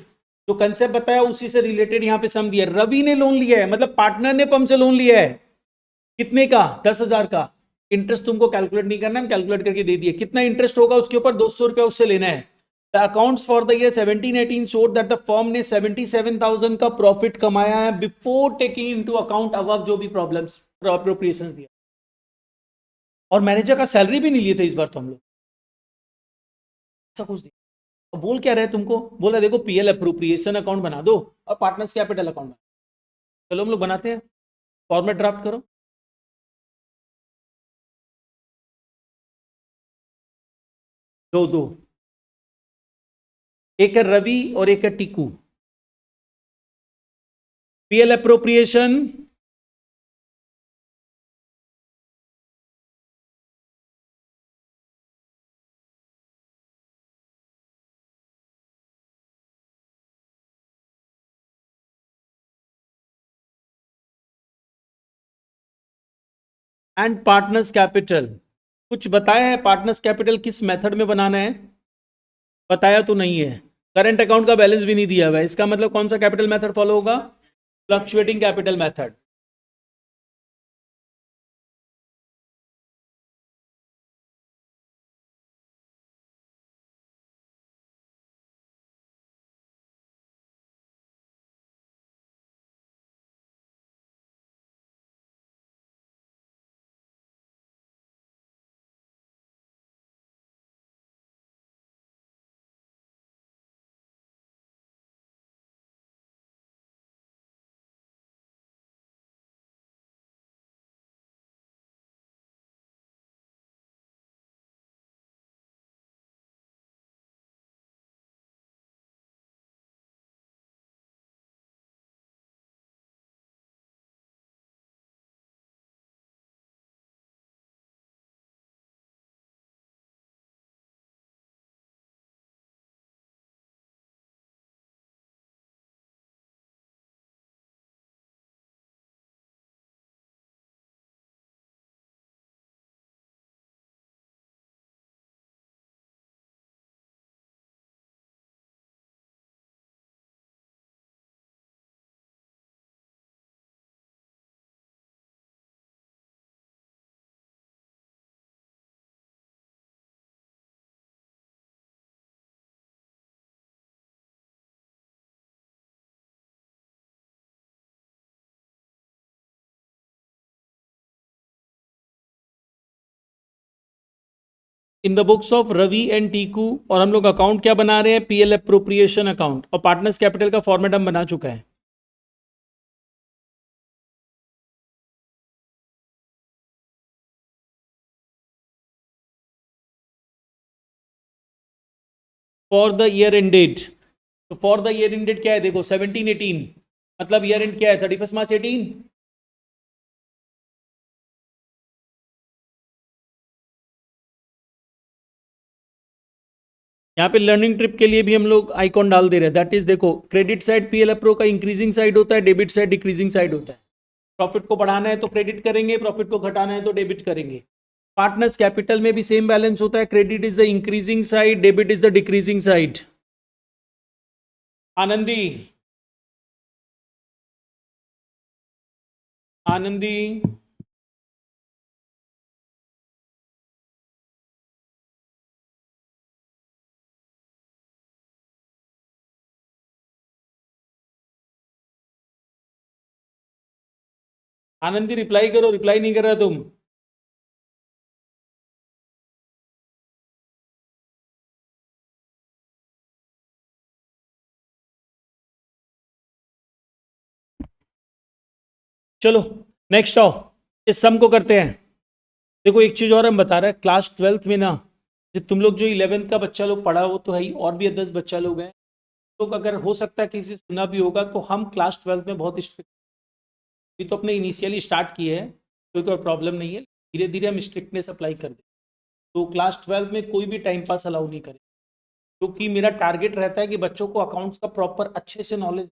जो कंसेप्ट बताया उसी से रिलेटेड यहां पे सम दिया, रवि ने लोन लिया है, मतलब पार्टनर ने फर्म से लोन लिया है, कितने का, 10,000 का। इंटरेस्ट तुमको कैलकुलेट नहीं करना, हम कैलकुलेट करके दे दिए, कितना इंटरेस्ट होगा उसके ऊपर, 200 रुपया उससे लेना है। The accounts for the year 17-18 showed that the firm ने 77,000 का प्रॉफिट कमाया है before taking into account above जो भी प्रॉब्लम्स अप्रोप्रिएशंस दिया। और मैनेजर का सैलरी भी नहीं लिए थे इस बार तो हम लोग, ऐसा कुछ नहीं। और बोल क्या रहे तुमको, बोला देखो पीएल अप्रोप्रिएशन अकाउंट बना दो और पार्टनर्स कैपिटल अकाउंट बना। चलो हम लोग बनाते हैं, फॉर्मेट ड्राफ्ट करो। दो दो, एक है रवि और एक है Tiku. PL appropriation and partners capital. कुछ बताया है पार्टनर्स कैपिटल किस मेथड में बनाना है, बताया तो नहीं है। करंट अकाउंट का बैलेंस भी नहीं दिया हुआ है, इसका मतलब कौन सा कैपिटल मेथड फॉलो होगा, fluctuating capital method. In the books of Ravi and Tiku, और हम लोग अकाउंट क्या बना रहे हैं, पीएल अप्रोप्रिएशन अकाउंट, और पार्टनर्स कैपिटल का फॉर्मेट हम बना चुका है। For the year end date, तो for the year end date क्या है देखो 17-18, मतलब ईयर एंड क्या है 31 मार्च 18। यहाँ पे लर्निंग ट्रिप के लिए भी हम लोग आइकॉन डाल दे रहे हैं, दैट इज देखो क्रेडिट साइड पीएल अप्रो का इंक्रीजिंग साइड होता है, डेबिट साइड डिक्रीजिंग साइड होता है। प्रॉफिट को बढ़ाना है तो क्रेडिट करेंगे, प्रॉफिट को घटाना है तो डेबिट करेंगे। पार्टनर्स कैपिटल में भी सेम बैलेंस होता है, credit is the increasing side, debit is the decreasing side. Anandi, Anandi, Anandi reply करो, रिप्लाई नहीं कर रहा तुम। चलो नेक्स्ट आओ, इस सम को करते हैं। देखो एक चीज और हम बता रहे हैं, क्लास 12th में ना, तुम लोग जो 11th का बच्चा लोग पढ़ा वो तो है ही, और भी 10 बच्चा लोग हैं लोग, अगर हो सकता है किसी से सुना भी होगा, तो हम क्लास 12th में बहुत स्ट्रिक्ट, अभी तो अपने इनिशियली स्टार्ट किए हैं, कोई प्रॉब्लम नहीं है, धीरे धीरे हम स्ट्रिक्टनेस अप्लाई कर दें। तो क्लास 12 में कोई भी टाइम पास अलाउ नहीं करें, क्योंकि मेरा टारगेट रहता है कि बच्चों को अकाउंट्स का प्रॉपर अच्छे से नॉलेज,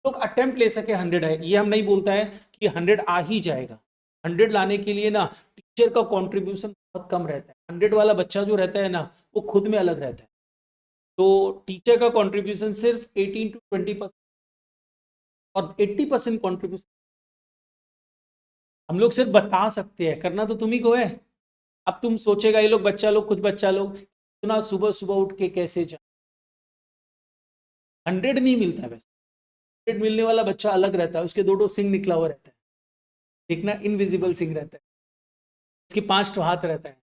लोग अटेम्प्ट ले सके 100 है, ये हम नहीं बोलता है कि 100 आ ही जाएगा। 100 लाने के लिए ना टीचर का कंट्रीब्यूशन बहुत कम रहता है, 100 वाला बच्चा जो रहता है ना वो खुद में अलग रहता है, तो टीचर का कंट्रीब्यूशन सिर्फ 18 to 20% और 80% कंट्रीब्यूशन हम लोग सिर्फ बता सकते हैं, करना तो तुम ही को है। अब तुम सोचेगा ये लोग बच्चा लोग, कुछ बच्चा लोग इतना सुबह सुबह उठ के कैसे जाए, 100 नहीं मिलता है वैसे, 100 मिलने वाला बच्चा अलग रहता है, उसके दो सिंग निकला हुआ रहता है, देखना इनविजिबल सिंग रहता है, इसकी 5 हाथ रहता है,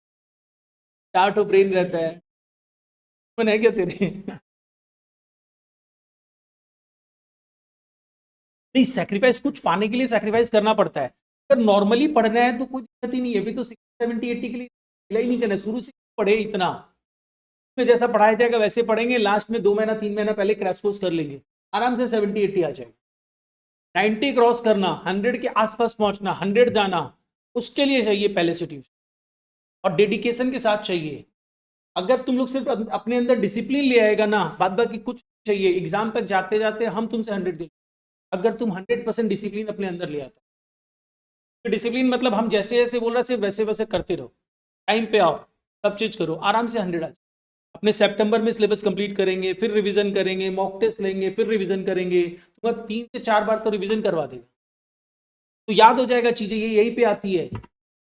4 ब्रेन रहता है, मन है क्या तेरे? नहीं, सेक्रीफाइस कुछ पाने के लिए सेक्रीफाइस करना पड़ता है, अगर नॉर्मली पढ़ना है तो कोई दिक्कत ही नहीं है, फिर तो 60, 70, 80 के लिए अप्लाई नहीं करना, शुरू से पढ़े इतना में जैसा पढ़ाया जाएगा वैसे पढ़ेंगे, लास्ट में 2 महीना 3 महीना पहले क्रैश कोर्स कर लेंगे, आराम से 70, 80 आ जाएगा। 90 क्रॉस करना, 100 के आसपास पहुंचना, 100 जाना, उसके लिए चाहिए पहले से ट्यूशन और डेडिकेशन के साथ चाहिए। अगर तुम लोग सिर्फ अपने अंदर डिसिप्लिन ले आएगा ना, बाद बाकी कुछ चाहिए, एग्जाम तक जाते जाते हम तुमसे 100 दे, अगर तुम 100% डिसिप्लिन अपने अंदर ले आता, तो डिसिप्लिन मतलब हम जैसे जैसे बोल रहे सिर्फ वैसे वैसे करते रहो, टाइम पे आओ, सब चीज करो, आराम से 100 आ जाए। अपने सितंबर में सिलेबस कंप्लीट करेंगे, फिर रिवीजन करेंगे, मॉक टेस्ट लेंगे, फिर रिवीजन करेंगे, तुम्हारा 3 से 4 बार तो रिवीजन करवा देगा, तो याद हो जाएगा चीजें, ये यही पे आती है।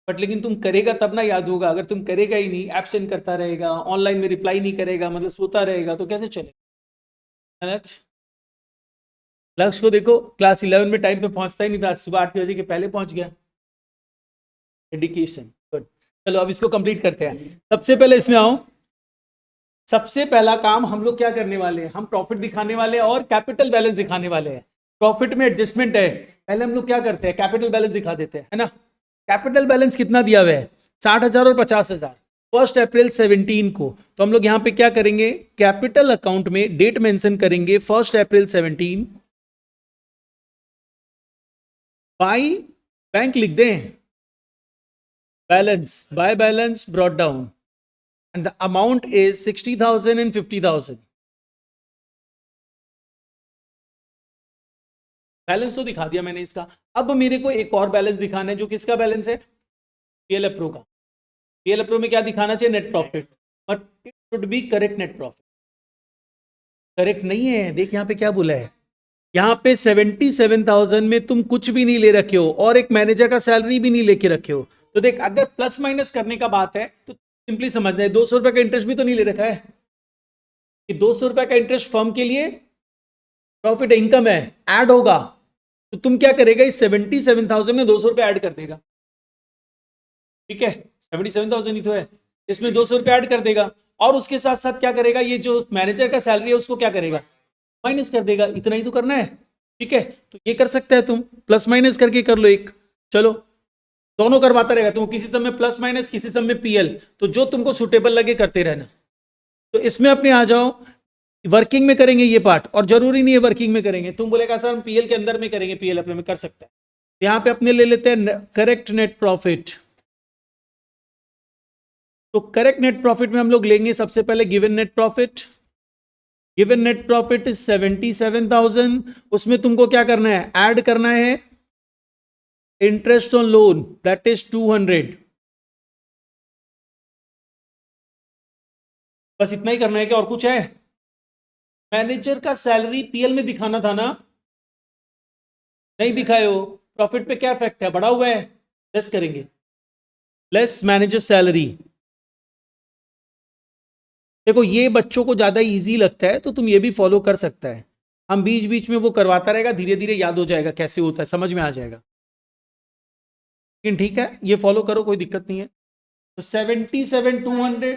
बट लेकिन तुम करेगा तब ना याद होगा, अगर तुम करेगा ही नहीं, एब्सेंट करता रहेगा, ऑनलाइन में रिप्लाई नहीं करेगा, मतलब सोता रहेगा, तो कैसे चलेगा। लक्ष्य, लक्ष्य को देखो, क्लास 11 में टाइम पे पहुंचता ही नहीं था, सुबह 8 बजे के पहले पहुंच गया, डेडिकेशन। गुड, चलो अब इसको कंप्लीट करते हैं। सबसे पहले इसमें आओ, सबसे पहला काम हम लोग क्या करने वाले हैं, हम प्रॉफिट दिखाने वाले हैं और कैपिटल बैलेंस दिखाने वाले हैं। प्रॉफिट में एडजस्टमेंट है, पहले हम लोग क्या करते हैं, कैपिटल बैलेंस दिखा देते हैं, है ना। कैपिटल बैलेंस कितना दिया हुआ है, 60,000 और 50,000, 1 अप्रैल 17 को, तो हम लोग यहाँ पे क्या करेंगे, कैपिटल अकाउंट में डेट मेंशन करेंगे 1 अप्रैल 17, बाय बैंक लिख दें, balance by balance brought down and the amount is 60,000 and 50,000। Balance तो दिखा दिया मैंने इसका, अब मेरे को एक और बैलेंस दिखाना है, जो किसका बैलेंस है, पीएल प्रो का। पीएल प्रो में क्या दिखाना चाहिए, net profit, but it should be correct net profit. Correct नहीं है, देख यहाँ पे क्या बोला है, यहाँ पे 77,000 में तुम कुछ भी नहीं ले रखे हो और एक मैनेजर का सैलरी भी नहीं लेके रखे हो, तो देख अगर प्लस माइनस करने का बात है तो सिंपली समझना है, 200 रुपए का इंटरेस्ट भी तो नहीं ले रखा है, कि 200 रुपए का इंटरेस्ट फर्म के लिए प्रॉफिट इनकम है, ऐड होगा, तो तुम क्या करेगा, इस 77,000 में 200 रुपए ऐड कर देगा, ठीक है, 77,000 ही तो है, इसमें 200 रुपए ऐड कर देगा, और उसके साथ साथ क्या करेगा, ये जो मैनेजर का सैलरी है उसको क्या करेगा, माइनस कर देगा, इतना ही तो करना है, ठीक है। तो ये कर सकते हैं तुम, प्लस माइनस करके कर लो एक, चलो दोनों करवाता रहेगा तुम, किसी समय प्लस माइनस, किसी समय पीएल, तो जो तुमको सुटेबल लगे करते रहना। तो इसमें अपने आ जाओ, वर्किंग में करेंगे ये पार्ट, और जरूरी नहीं है वर्किंग में करेंगे, तुम बोलेगा सर हम पीएल के अंदर में करेंगे, पीएल अपने में कर सकता है, यहां पे अपने ले लेते हैं करेक्ट नेट प्रॉफिट। तो करेक्ट नेट प्रॉफिट में हम लोग लेंगे सबसे पहले given net profit, given net profit is 77,000, उसमें तुमको क्या करना है, ऐड करना है interest on loan, that is 200, बस इतना ही करना है, क्या और कुछ है। मैनेजर का सैलरी पीएल में दिखाना था ना, नहीं दिखाए हो, प्रॉफिट पे क्या इफेक्ट है, बढ़ा हुआ है, लेस करेंगे, लेस मैनेजर सैलरी। देखो ये बच्चों को ज्यादा इजी लगता है, तो तुम ये भी फॉलो कर सकता है, हम बीच बीच में वो करवाता रहेगा, धीरे धीरे याद हो जाएगा कैसे होता है, समझ में आ जाएगा। लेकिन ठीक है, ये फॉलो करो, कोई दिक्कत नहीं है। तो 77,200,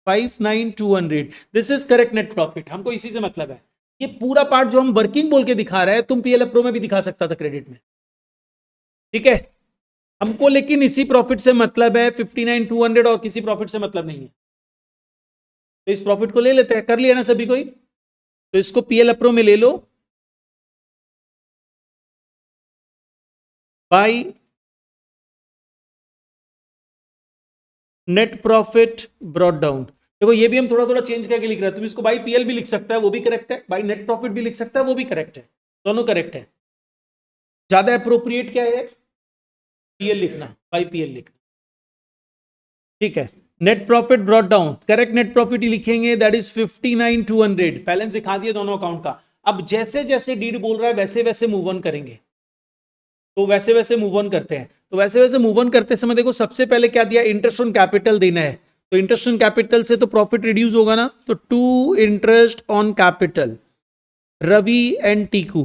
59,200, this is correct net profit. हमको इसी से मतलब है। ये पूरा पार्ट जो हम वर्किंग बोल के दिखा रहे हैं, तुम पीएल प्रो में भी दिखा सकता था क्रेडिट में, ठीक है। हमको लेकिन इसी प्रॉफिट से मतलब है, 59,200, और किसी प्रॉफिट से मतलब नहीं है। तो इस प्रॉफिट को ले लेते हैं, कर लिया ना सभी कोई। तो इसको पीएल प्रो में ले लो, by net profit brought down. देखो ये भी हम थोड़ा थोड़ा चेंज करके लिख रहे हैं। तुम इसको बाई पीएल भी लिख सकता है, वो भी करेक्ट है। बाई नेट प्रॉफिट भी लिख सकता है, वो भी करेक्ट है। दोनों करेक्ट है। ज्यादा अप्रोप्रिएट क्या है, पीएल लिखना, बाई पीएल लिखना, ठीक है। Net profit brought down, correct net profit ही लिखेंगे, दैट इज 59,200। बैलेंस दिखा दिया दोनों अकाउंट का। अब जैसे जैसे डीड बोल रहा है वैसे वैसे मूव ऑन करेंगे। तो वैसे वैसे मूव ऑन करते हैं। तो वैसे वैसे मूव ऑन करते समय देखो, सबसे पहले क्या दिया, इंटरेस्ट ऑन कैपिटल देना है। तो इंटरेस्ट ऑन कैपिटल से तो प्रॉफिट रिड्यूस होगा ना, तो to interest on capital Ravi and Tiku,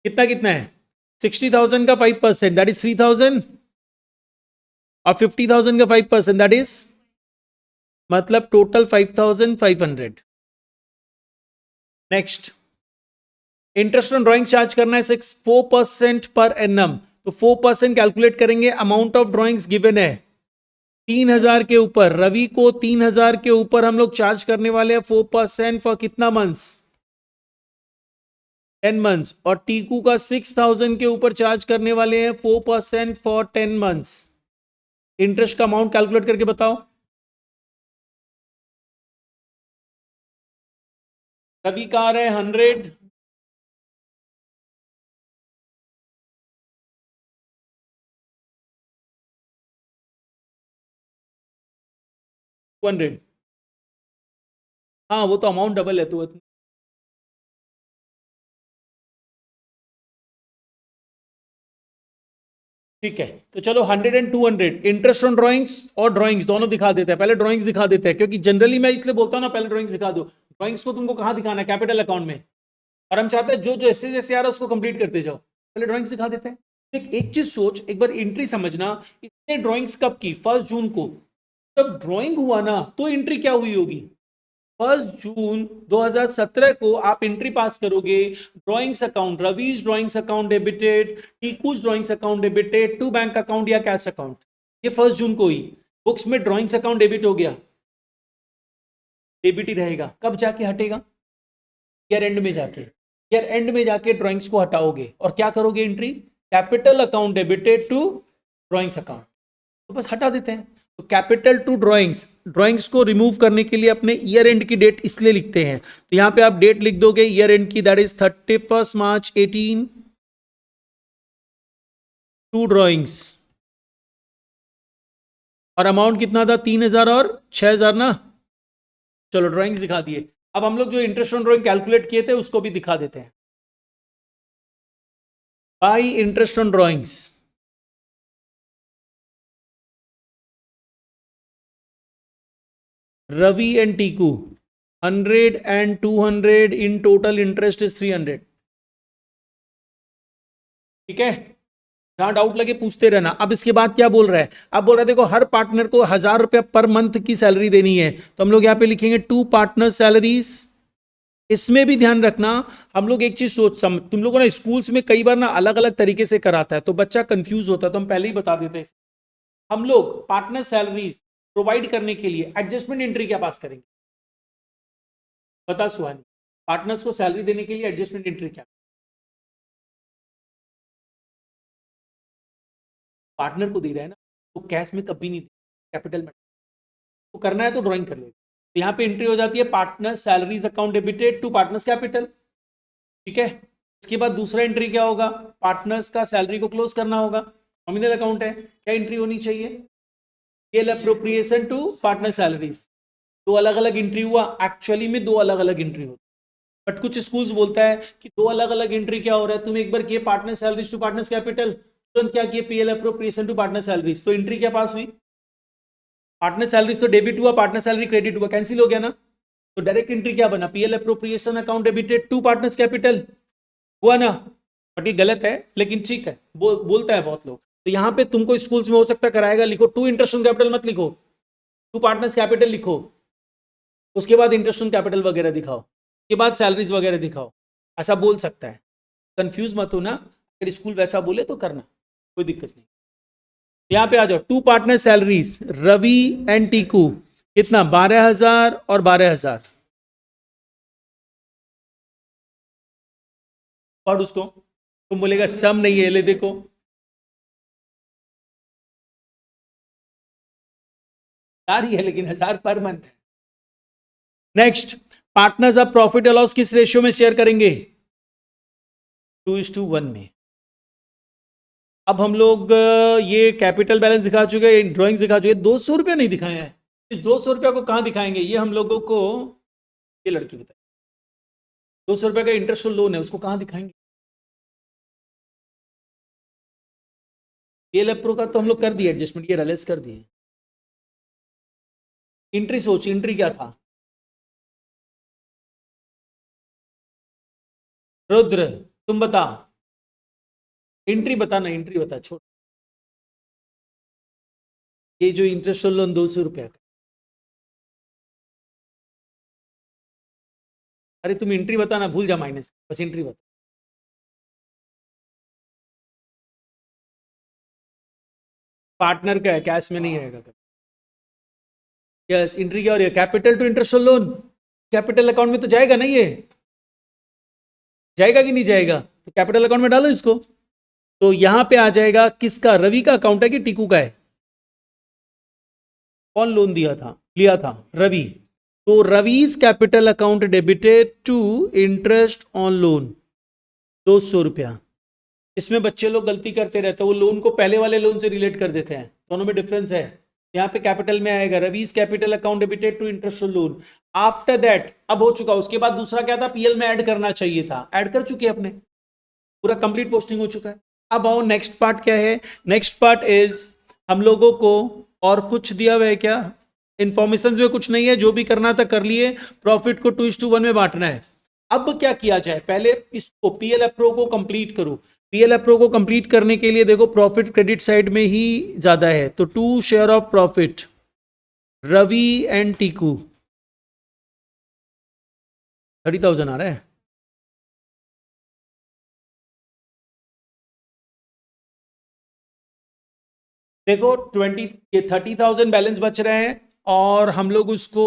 कितना कितना है, 60,000 का 5%, दैट इज 3,000, और 50,000 का 5%, दैट इज मतलब total 5,500। Next, interest on drawing charge करना है 4% पर एनम। तो 4% कैलकुलेट करेंगे, अमाउंट ऑफ ड्राइंग्स गिवन है 3,000 के ऊपर। रवि को 3,000 के ऊपर हम लोग चार्ज करने वाले हैं 4% फॉर कितना मंथ्स, 10 मंथ्स। और टीकू का 6,000 के ऊपर चार्ज करने वाले हैं 4% फॉर 10 मंथ्स। इंटरेस्ट का अमाउंट कैलकुलेट करके बताओ। रवि का आ रहा है 100, हाँ वो तो अमाउंट डबल है तो ठीक है। तो चलो 100 एंड 200, इंटरेस्ट ऑन ड्राइंग्स और ड्राइंग्स दोनों दिखा देते हैं। पहले ड्राइंग्स दिखा देते हैं, क्योंकि जनरली मैं इसलिए बोलता हूं ना, पहले ड्राइंग्स दिखा दो। ड्राइंग्स को तुमको कहां दिखाना है, कैपिटल अकाउंट में। और हम चाहते हैं जो जैसे जैसे आ रहा है उसको कंप्लीट करते जाओ। पहले ड्राइंग्स दिखा देते हैं। एक चीज सोच, एक बार एंट्री समझना, इसने ड्राइंग्स कब की, 1 जून को। जब ड्राइंग हुआ ना तो एंट्री क्या हुई होगी, 1 जून 2017 को आप एंट्री पास करोगे, drawings account, Ravi's drawings account debited, Tiku's drawings account debited to bank account या कैश अकाउंट। ये 1 जून को ही बुक्स में ड्राइंग्स अकाउंट डेबिट हो गया, डेबिट ही रहेगा। कब जाके हटेगा, ईयर एंड में जाके। ईयर एंड में जाके ड्राइंग्स को हटाओगे और क्या करोगे, entry capital account debited to drawings account. तो बस हटा देते हैं। तो कैपिटल टू ड्राइंग्स, ड्राइंग्स को रिमूव करने के लिए अपने ईयर एंड की डेट इसलिए लिखते हैं। तो यहां पे आप डेट लिख दोगे ईयर एंड की, that is 31 March 18 to drawings. और अमाउंट कितना था, 3,000 और 6,000 ना। चलो ड्राइंग्स दिखा दिए। अब हम लोग जो इंटरेस्ट ऑन ड्राइंग कैलकुलेट किए थे उसको भी दिखा देते हैं। By interest on drawings, Ravi and Tiku, 100 and 200 in total interest is 300। ठीक है, जहां डाउट लगे पूछते रहना। अब इसके बाद क्या बोल रहा है, अब बोल रहा है देखो हर पार्टनर को 1,000 रुपया पर मंथ की सैलरी देनी है। तो हम लोग यहां पे लिखेंगे 2 पार्टनर सैलरीज। इसमें भी ध्यान रखना, हम लोग एक चीज तुम लोगों ने स्कूल्स में कई बार ना अलग अलग तरीके से कराता है तो बच्चा कंफ्यूज होता है, तो हम पहले ही बता देते हैं। हम लोग पार्टनर सैलरीज प्रोवाइड करने के लिए एडजस्टमेंट एंट्री क्या पास करेंगे, बता सुहानी। पार्टनर्स को सैलरी देने के लिए एडजस्टमेंट एंट्री क्या, पार्टनर को दे रहा है ना, तो कैश में कभी नहीं दे, कैपिटल में। तो करना है तो ड्राइंग कर लेगा। तो यहाँ पे एंट्री हो जाती है partner salaries account debited to partners capital. ठीक है, इसके बाद दूसरा एंट्री क्या होगा, पार्टनर्स का सैलरी को क्लोज करना होगा, नॉमिनल अकाउंट है। क्या एंट्री होनी चाहिए, PL appropriation to partner salaries. दो अलग अलग एंट्री हुआ, एक्चुअली में दो अलग अलग एंट्री होती है, बट कुछ स्कूल्स बोलता है कि दो अलग अलग एंट्री क्या हो रहा है। तुम एक बार किए partner salaries to partners capital, तुरंत क्या किए PL appropriation to partner salaries, तो एंट्री क्या पास हुई, पार्टनर सैलरीज तो डेबिट हुआ, पार्टनर सैलरी क्रेडिट हुआ, कैंसिल हो गया ना। तो डायरेक्ट एंट्री क्या बना, PL appropriation account debited to partners capital हुआ ना। बट ये गलत है, लेकिन ठीक है, बोलता है बहुत लोग। तो यहाँ पे तुमको स्कूल्स में हो सकता है कराएगा, लिखो टू इंटरेस्ट ऑन कैपिटल मत लिखो, टू पार्टनर्स कैपिटल लिखो, उसके बाद इंटरेस्ट ऑन कैपिटल वगैरह दिखाओ, उसके बाद सैलरीज वगैरह दिखाओ, ऐसा बोल सकता है। कंफ्यूज मत होना, अगर स्कूल वैसा बोले तो करना, कोई दिक्कत नहीं। यहाँ पे आ जाओ, to partner salaries Ravi and Tiku, कितना 12,000 और 12,000। पढ़ उसको, तुम बोलेगा सम नहीं है, ले देखो, सारी है लेकिन 1,000 पर मंथ है। नेक्स्ट, पार्टनर्स अब प्रॉफिट और लॉस किस रेशियो में शेयर करेंगे? 2:1 में। अब हम लोग ये कैपिटल बैलेंस दिखा चुके हैं, ड्राइंग्स दिखा चुके हैं, 200 रुपया नहीं दिखाए हैं। इस 200 रुपया को कहां दिखाएंगे? ये हम लोगों को, ये लड़की बताए 200 रुपया का इंटरेस्ट लोन है, उसको कहां दिखाएंगे? ये लेप्रो का तो हम लोग कर दिए एडजस्टमेंट, ये रियलाइज कर दिए। एंट्री सोच, एंट्री क्या था? रुद्र तुम बता, एंट्री बताना, एंट्री बता, छोड़। ये जो इंटरेस्ट लोन 200 रुपया का, अरे तुम एंट्री बताना, भूल जा माइनस, बस एंट्री बता। पार्टनर का है, कैश में नहीं आएगा। यस, एंट्री क्या हो रही है? Capital to interest loan, capital account में तो जाएगा ना, ये जाएगा कि नहीं जाएगा? तो कैपिटल अकाउंट में डालो इसको। तो यहां पे आ जाएगा, किसका? रवि का अकाउंट है कि टीकू का है? कौन लोन दिया था, लिया था? रवि। तो Ravi's capital account debited to interest on loan 200 रुपया। इसमें बच्चे लोग गलती करते रहते हैं, वो लोन को पहले वाले लोन से रिलेट कर देते हैं, दोनों में डिफरेंस है। यहाँ पे कैपिटल में आएगा Ravi's capital account debited to interest on loan. After that, अब हो चुका, उसके बाद दूसरा क्या था? पीएल में ऐड करना चाहिए था, ऐड कर चुके अपने, पूरा कंप्लीट पोस्टिंग हो चुका है। अब आओ नेक्स्ट पार्ट क्या है? नेक्स्ट पार्ट इज, हम लोगों को और कुछ दिया हुआ है क्या? इंफॉर्मेशन में कुछ नहीं है, जो भी करना था कर लिए। प्रॉफिट को 2:1 में बांटना है। अब क्या किया जाए? पहले इसको पीएल अप्रो को कंप्लीट करो। पीएल अप्रो को कंप्लीट करने के लिए देखो, प्रॉफिट क्रेडिट साइड में ही ज्यादा है, तो 2 share of profit Ravi and Tiku 30,000 आ रहा है। देखो 30,000 बैलेंस बच रहे हैं, और हम लोग उसको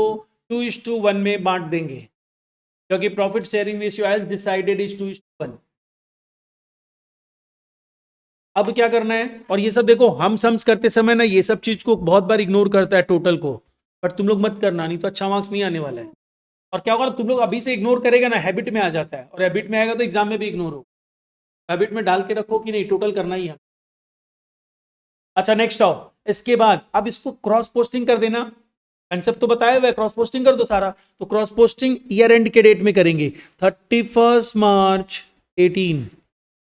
2:1 में बांट देंगे, क्योंकि profit sharing ratio as decided is 2:1। अब क्या करना है? और ये सब देखो, हम सम्स करते समय ना ये सब चीज को बहुत बार इग्नोर करता है टोटल को, पर तुम लोग मत करना, नहीं तो अच्छा मार्क्स नहीं आने वाला है। और क्या होगा, तुम लोग अभी से इग्नोर करेगा ना, हैबिट में आ जाता है, और हैबिट में आएगा तो एग्जाम में भी इग्नोर हो। हैबिट में डाल के रखो कि नहीं, टोटल करना ही है। अच्छा नेक्स्ट आओ, इसके बाद अब इसको क्रॉस पोस्टिंग कर देना। कंसेप्ट तो बताया हुआ है, क्रॉस पोस्टिंग कर दो सारा। तो क्रॉस पोस्टिंग ईयर एंड के डेट में करेंगे, 31 March 18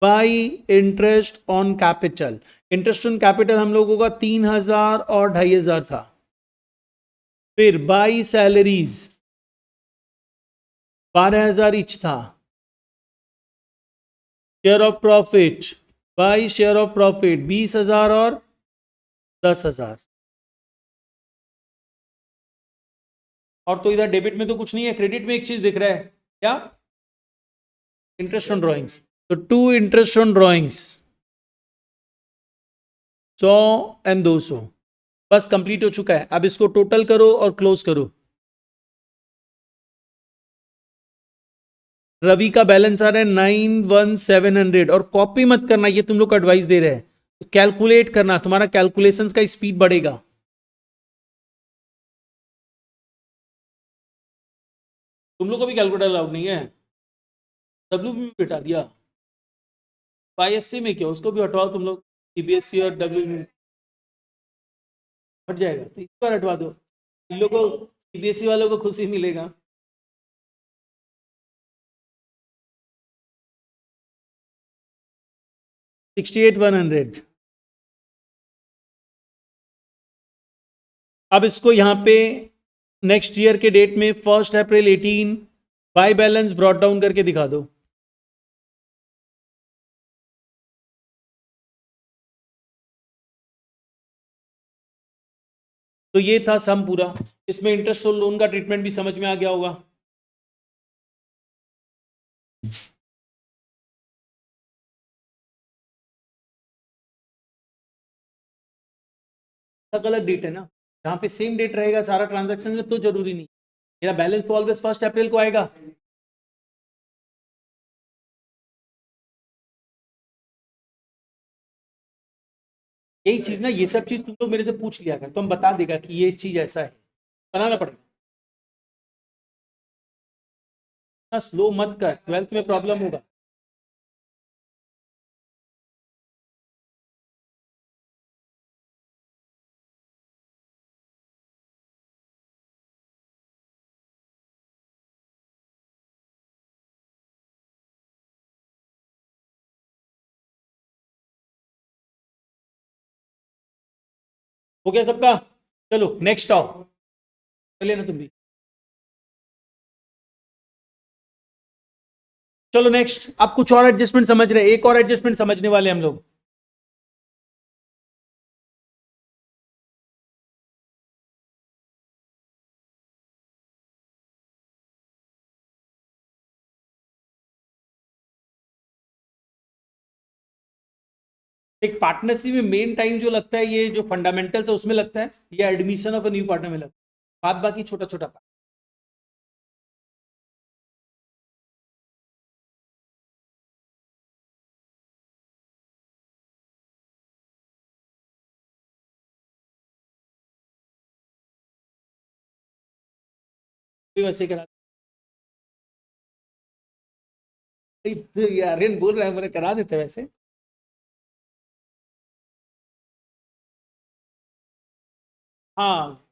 by interest on capital. Interest on capital हम लोगों का 3,000 और 2,500 था। फिर बाई सैलरीज 12,000 इच था। Share of profit by share of profit 20,000 और 10,000। और तो इधर डेबिट में तो कुछ नहीं है, क्रेडिट में एक चीज दिख रहा है, क्या? Interest on drawings. तो 2 इंटरेस्ट ऑन ड्रॉइंग्स 100 एंड 200, बस कंप्लीट हो चुका है। अब इसको टोटल करो और क्लोज करो। रवि का बैलेंस आ रहा है 91,700, और कॉपी मत करना, ये तुम लोग को एडवाइस दे रहे हैं, तो कैलकुलेट करना, तुम्हारा कैलकुलेशंस का स्पीड बढ़ेगा। तुम लोग को भी कैलकुलेटर अलाउड नहीं है? डब्ल्यू में बिठा दिया, ISC में क्या, उसको भी हटवाओ तुम लोग, सीबीएसई और डब्ल्यू में हट जाएगा, तो इसको हटवा दो, इन लोगों को, सीबीएसई वालों को खुशी मिलेगा। $68,100। अब इसको यहां पे नेक्स्ट ईयर के डेट में 1 अप्रैल 18 बाय बैलेंस ब्रॉट डाउन करके दिखा दो। तो ये था सम पूरा। इसमें इंटरेस्ट और लोन का ट्रीटमेंट भी समझ में आ गया होगा। अलग अलग डेट है ना, जहाँ पे सेम डेट रहेगा सारा ट्रांजैक्शन में तो जरूरी नहीं। मेरा बैलेंस तो ऑलवेज 1 अप्रैल को आएगा। यही चीज ना, ये सब चीज तुम लोग मेरे से पूछ लिया कर तो हम बता देगा कि ये चीज ऐसा है, बनाना पड़ेगा ना। स्लो मत कर, 12th में प्रॉब्लम होगा। हो गया सबका? चलो नेक्स्ट आओ, कर लेना तुम भी। चलो नेक्स्ट, आप कुछ और एडजस्टमेंट समझ रहे हैं? एक और एडजस्टमेंट समझने वाले हम लोग। एक पार्टनरशिप में मेन टाइम जो लगता है, ये जो फंडामेंटल्स है उसमें लगता है, या admission of a new partner में लगता है। बाद बाकी छोटा छोटा पार्ट। वैसे करा, तो यार आर्यन बोल रहा है मेरे करा देते वैसे। हाँ,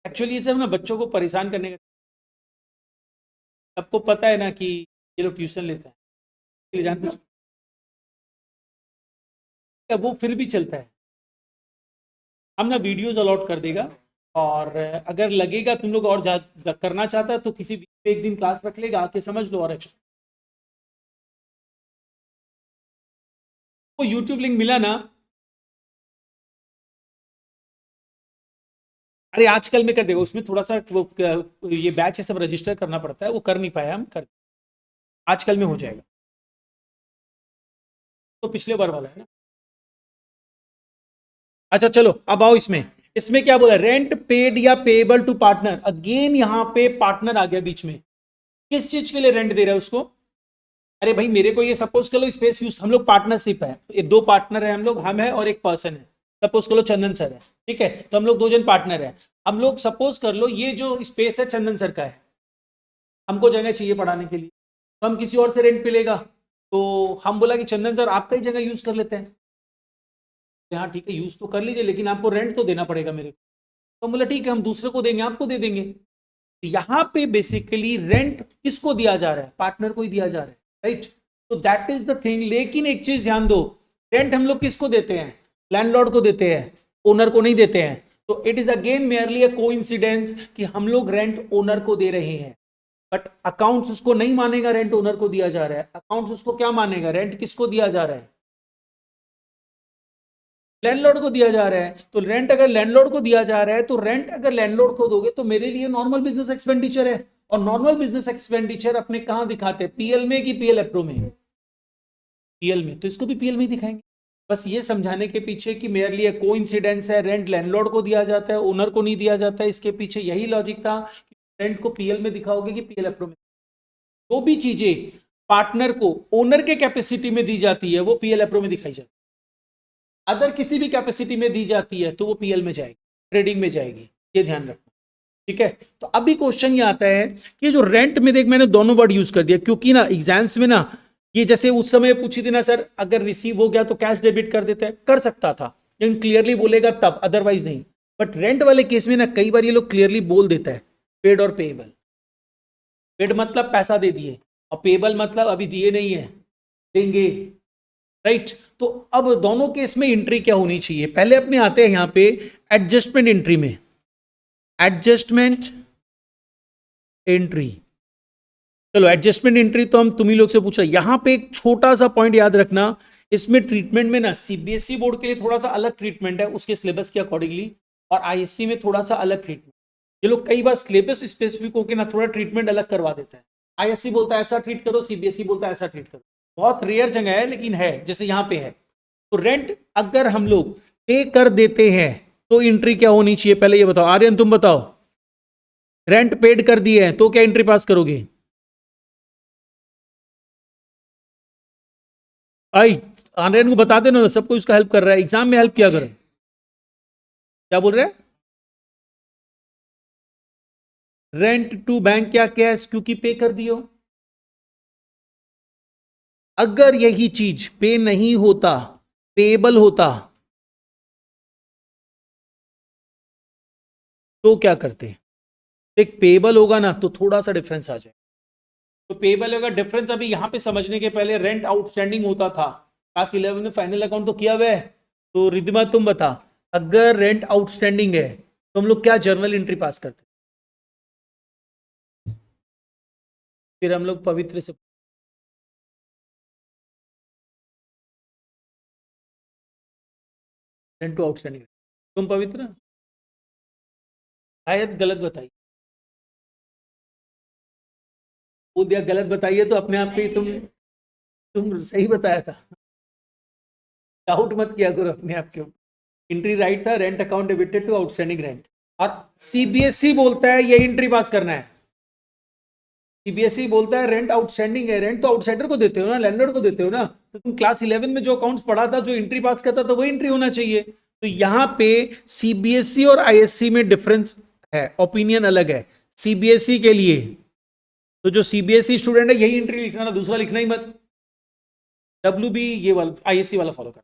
एक्चुअली ये सब ना बच्चों को परेशान करने का। सबको पता है ना कि ये लोग ट्यूशन लेता है, इसलिए जान बुझ के वो फिर भी चलता है। हम ना वीडियोस अलॉट कर देगा, और अगर लगेगा तुम लोग और करना चाहता है तो किसी वीक में एक दिन क्लास रख लेगा, आके समझ लो और एक्स्ट्रा। वो यूट्यूब लिंक मिला ना? अरे आजकल में कर देगा, उसमें थोड़ा सा वो ये बैच है सब रजिस्टर करना पड़ता है, वो कर नहीं पाया, हम कर आजकल में हो जाएगा। तो पिछले बार वाला है ना। अच्छा चलो अब आओ इसमें। इसमें क्या बोला? रेंट पेड या पेएबल टू पार्टनर। अगेन यहां पे पार्टनर आ गया बीच में। किस चीज के लिए रेंट दे रहा है उसको? अरे भाई मेरे को ये सपोज कर लो स्पेस यूज, हम लोग पार्टनरशिप है, ये दो पार्टनर है हम लोग, हम है और एक पर्सन है। सपोज कर लो चंदन सर है, ठीक है, तो हम लोग दो जन पार्टनर है। हम लोग सपोज कर लो ये जो स्पेस है चंदन सर का है, हमको जगह चाहिए पढ़ाने के लिए, तो हम किसी और से रेंट पे लेगा। तो हम बोला कि चंदन सर आपका ही जगह यूज कर लेते हैं। हाँ ठीक है, यूज तो कर लीजिए लेकिन आपको रेंट तो देना पड़ेगा मेरे को। तो हम बोला ठीक है, हम दूसरे को देंगे, आपको दे देंगे। यहाँ पे बेसिकली रेंट किसको दिया जा रहा है? पार्टनर को ही दिया जा रहा है, राइट? तो दैट इज द थिंग। लेकिन एक चीज ध्यान दो, रेंट हम लोग किसको देते हैं? लैंडलॉर्ड को देते हैं, ओनर को नहीं देते हैं। तो it is again merely a coincidence कि हम लोग रेंट ओनर को दे रहे हैं, बट अकाउंट्स उसको नहीं मानेगा रेंट ओनर को दिया जा रहा है। अकाउंट्स उसको क्या मानेगा? रेंट किसको दिया जा रहा है? लैंडलॉर्ड को दिया जा रहा है। तो रेंट अगर लैंडलॉर्ड को दिया जा रहा है, तो रेंट अगर लैंडलॉर्ड को दोगे तो मेरे लिए नॉर्मल बिजनेस एक्सपेंडिचर है। और नॉर्मल बिजनेस एक्सपेंडिचर अपने कहां दिखाते हैं? पीएल में कि पीएल अप्रो में? पीएल में, तो इसको भी पीएल में ही दिखाएंगे। बस ये समझाने के पीछे कि मेरे लिए कोइंसिडेंस है, रेंट लैंडलॉर्ड को दिया जाता है, ओनर को नहीं दिया जाता है। इसके पीछे यही लॉजिक था कि रेंट को पीएल में दिखाओगे कि पीएल अप्रो में। जो भी चीजें पार्टनर को ओनर के कैपेसिटी में दी जाती है वो पीएल अप्रो में दिखाई जाती है। अदर किसी भी कैपेसिटी में दी जाती है तो वो पीएल में जाएगी, ट्रेडिंग में जाएगी। ये ध्यान रखना, ठीक है? तो अभी क्वेश्चन ये आता है कि जो रेंट में, देख मैंने दोनों वर्ड यूज कर दिया क्योंकि ना एग्जाम्स में ना ये जैसे उस समय पूछी थी ना सर, अगर रिसीव हो गया तो कैश डेबिट कर देते हैं, कर सकता था लेकिन क्लियरली बोलेगा तब, अदरवाइज नहीं। बट रेंट वाले केस में ना कई बार ये लोग क्लियरली बोल देता है पेड और पेएबल। पेड मतलब पैसा दे दिए, और पेएबल मतलब अभी दिए नहीं है, देंगे, राइट? तो अब दोनों केस में एंट्री क्या होनी चाहिए? पहले अपने आते हैं यहां पे एडजस्टमेंट एंट्री में। एडजस्टमेंट एंट्री, चलो एडजस्टमेंट एंट्री तो हम तुम ही लोग से पूछ रहे हैं। यहां पे एक छोटा सा पॉइंट याद रखना, इसमें ट्रीटमेंट में ना सीबीएसई बोर्ड के लिए थोड़ा सा अलग ट्रीटमेंट है उसके सिलेबस के अकॉर्डिंगली, और आईएससी में थोड़ा सा अलग ट्रीटमेंट। ये लोग कई बार सिलेबस स्पेसिफिक होकर ना थोड़ा ट्रीटमेंट अलग करवा देता है। आईएससी बोलता है ऐसा ट्रीट करो, सीबीएसई बोलता है ऐसा ट्रीट करो। बहुत रेयर जगह है लेकिन है, जैसे यहाँ पे है। तो रेंट अगर हम लोग पे कर देते हैं तो एंट्री क्या होनी चाहिए, पहले ये बताओ। आर्यन तुम बताओ, रेंट पेड कर दिए हैं तो क्या एंट्री पास करोगे? आई आर्यन को बता देना, सबको उसका हेल्प कर रहा है, एग्जाम में हेल्प किया करो। क्या बोल रहे हैं? रेंट टू बैंक क्या कैश, क्योंकि पे कर दियो। अगर यही चीज पे नहीं होता, पेएबल होता, तो क्या करते? एक पेएबल होगा ना तो थोड़ा सा डिफरेंस आ जाए। तो पेएबल होगा डिफरेंस, अभी यहां पे समझने के पहले रेंट आउटस्टैंडिंग होता था। क्लास 11 में फाइनल अकाउंट तो किया हुआ है। तो रिद्धिमा तुम बता, अगर रेंट आउटस्टैंडिंग है तो हम लोग क्या जर्नल एंट्री पास करते? फिर हम लोग पवित्र से रेंट टू आउटस्टैंडिंग। तुम पवित्र शायद गलत बताई, वो दिया गलत बताइए तो अपने आप पे ही तुम सही बताया था। डाउट मत किया करो अपने आप के ऊपर। एंट्री राइट था, rent account debited to outstanding rent. और सीबीएसई बोलता है ये एंट्री पास करना है। सीबीएसई बोलता है रेंट आउटस्टैंडिंग है, रेंट तो आउटसाइडर को देते हो ना, लैंडलॉर्ड को देते हो ना। तो तुम क्लास 11 में जो अकाउंट्स पढ़ा था, जो एंट्री पास करता था, वही एंट्री होना चाहिए। तो यहां पे सीबीएसई और आईएससी में डिफरेंस है, ओपिनियन अलग है। सीबीएसई के लिए तो जो सीबीएसई स्टूडेंट है यही एंट्री लिखना ना, दूसरा लिखना ही मत। डब्ल्यू बी ये वाला आईएससी वाला फॉलो कर।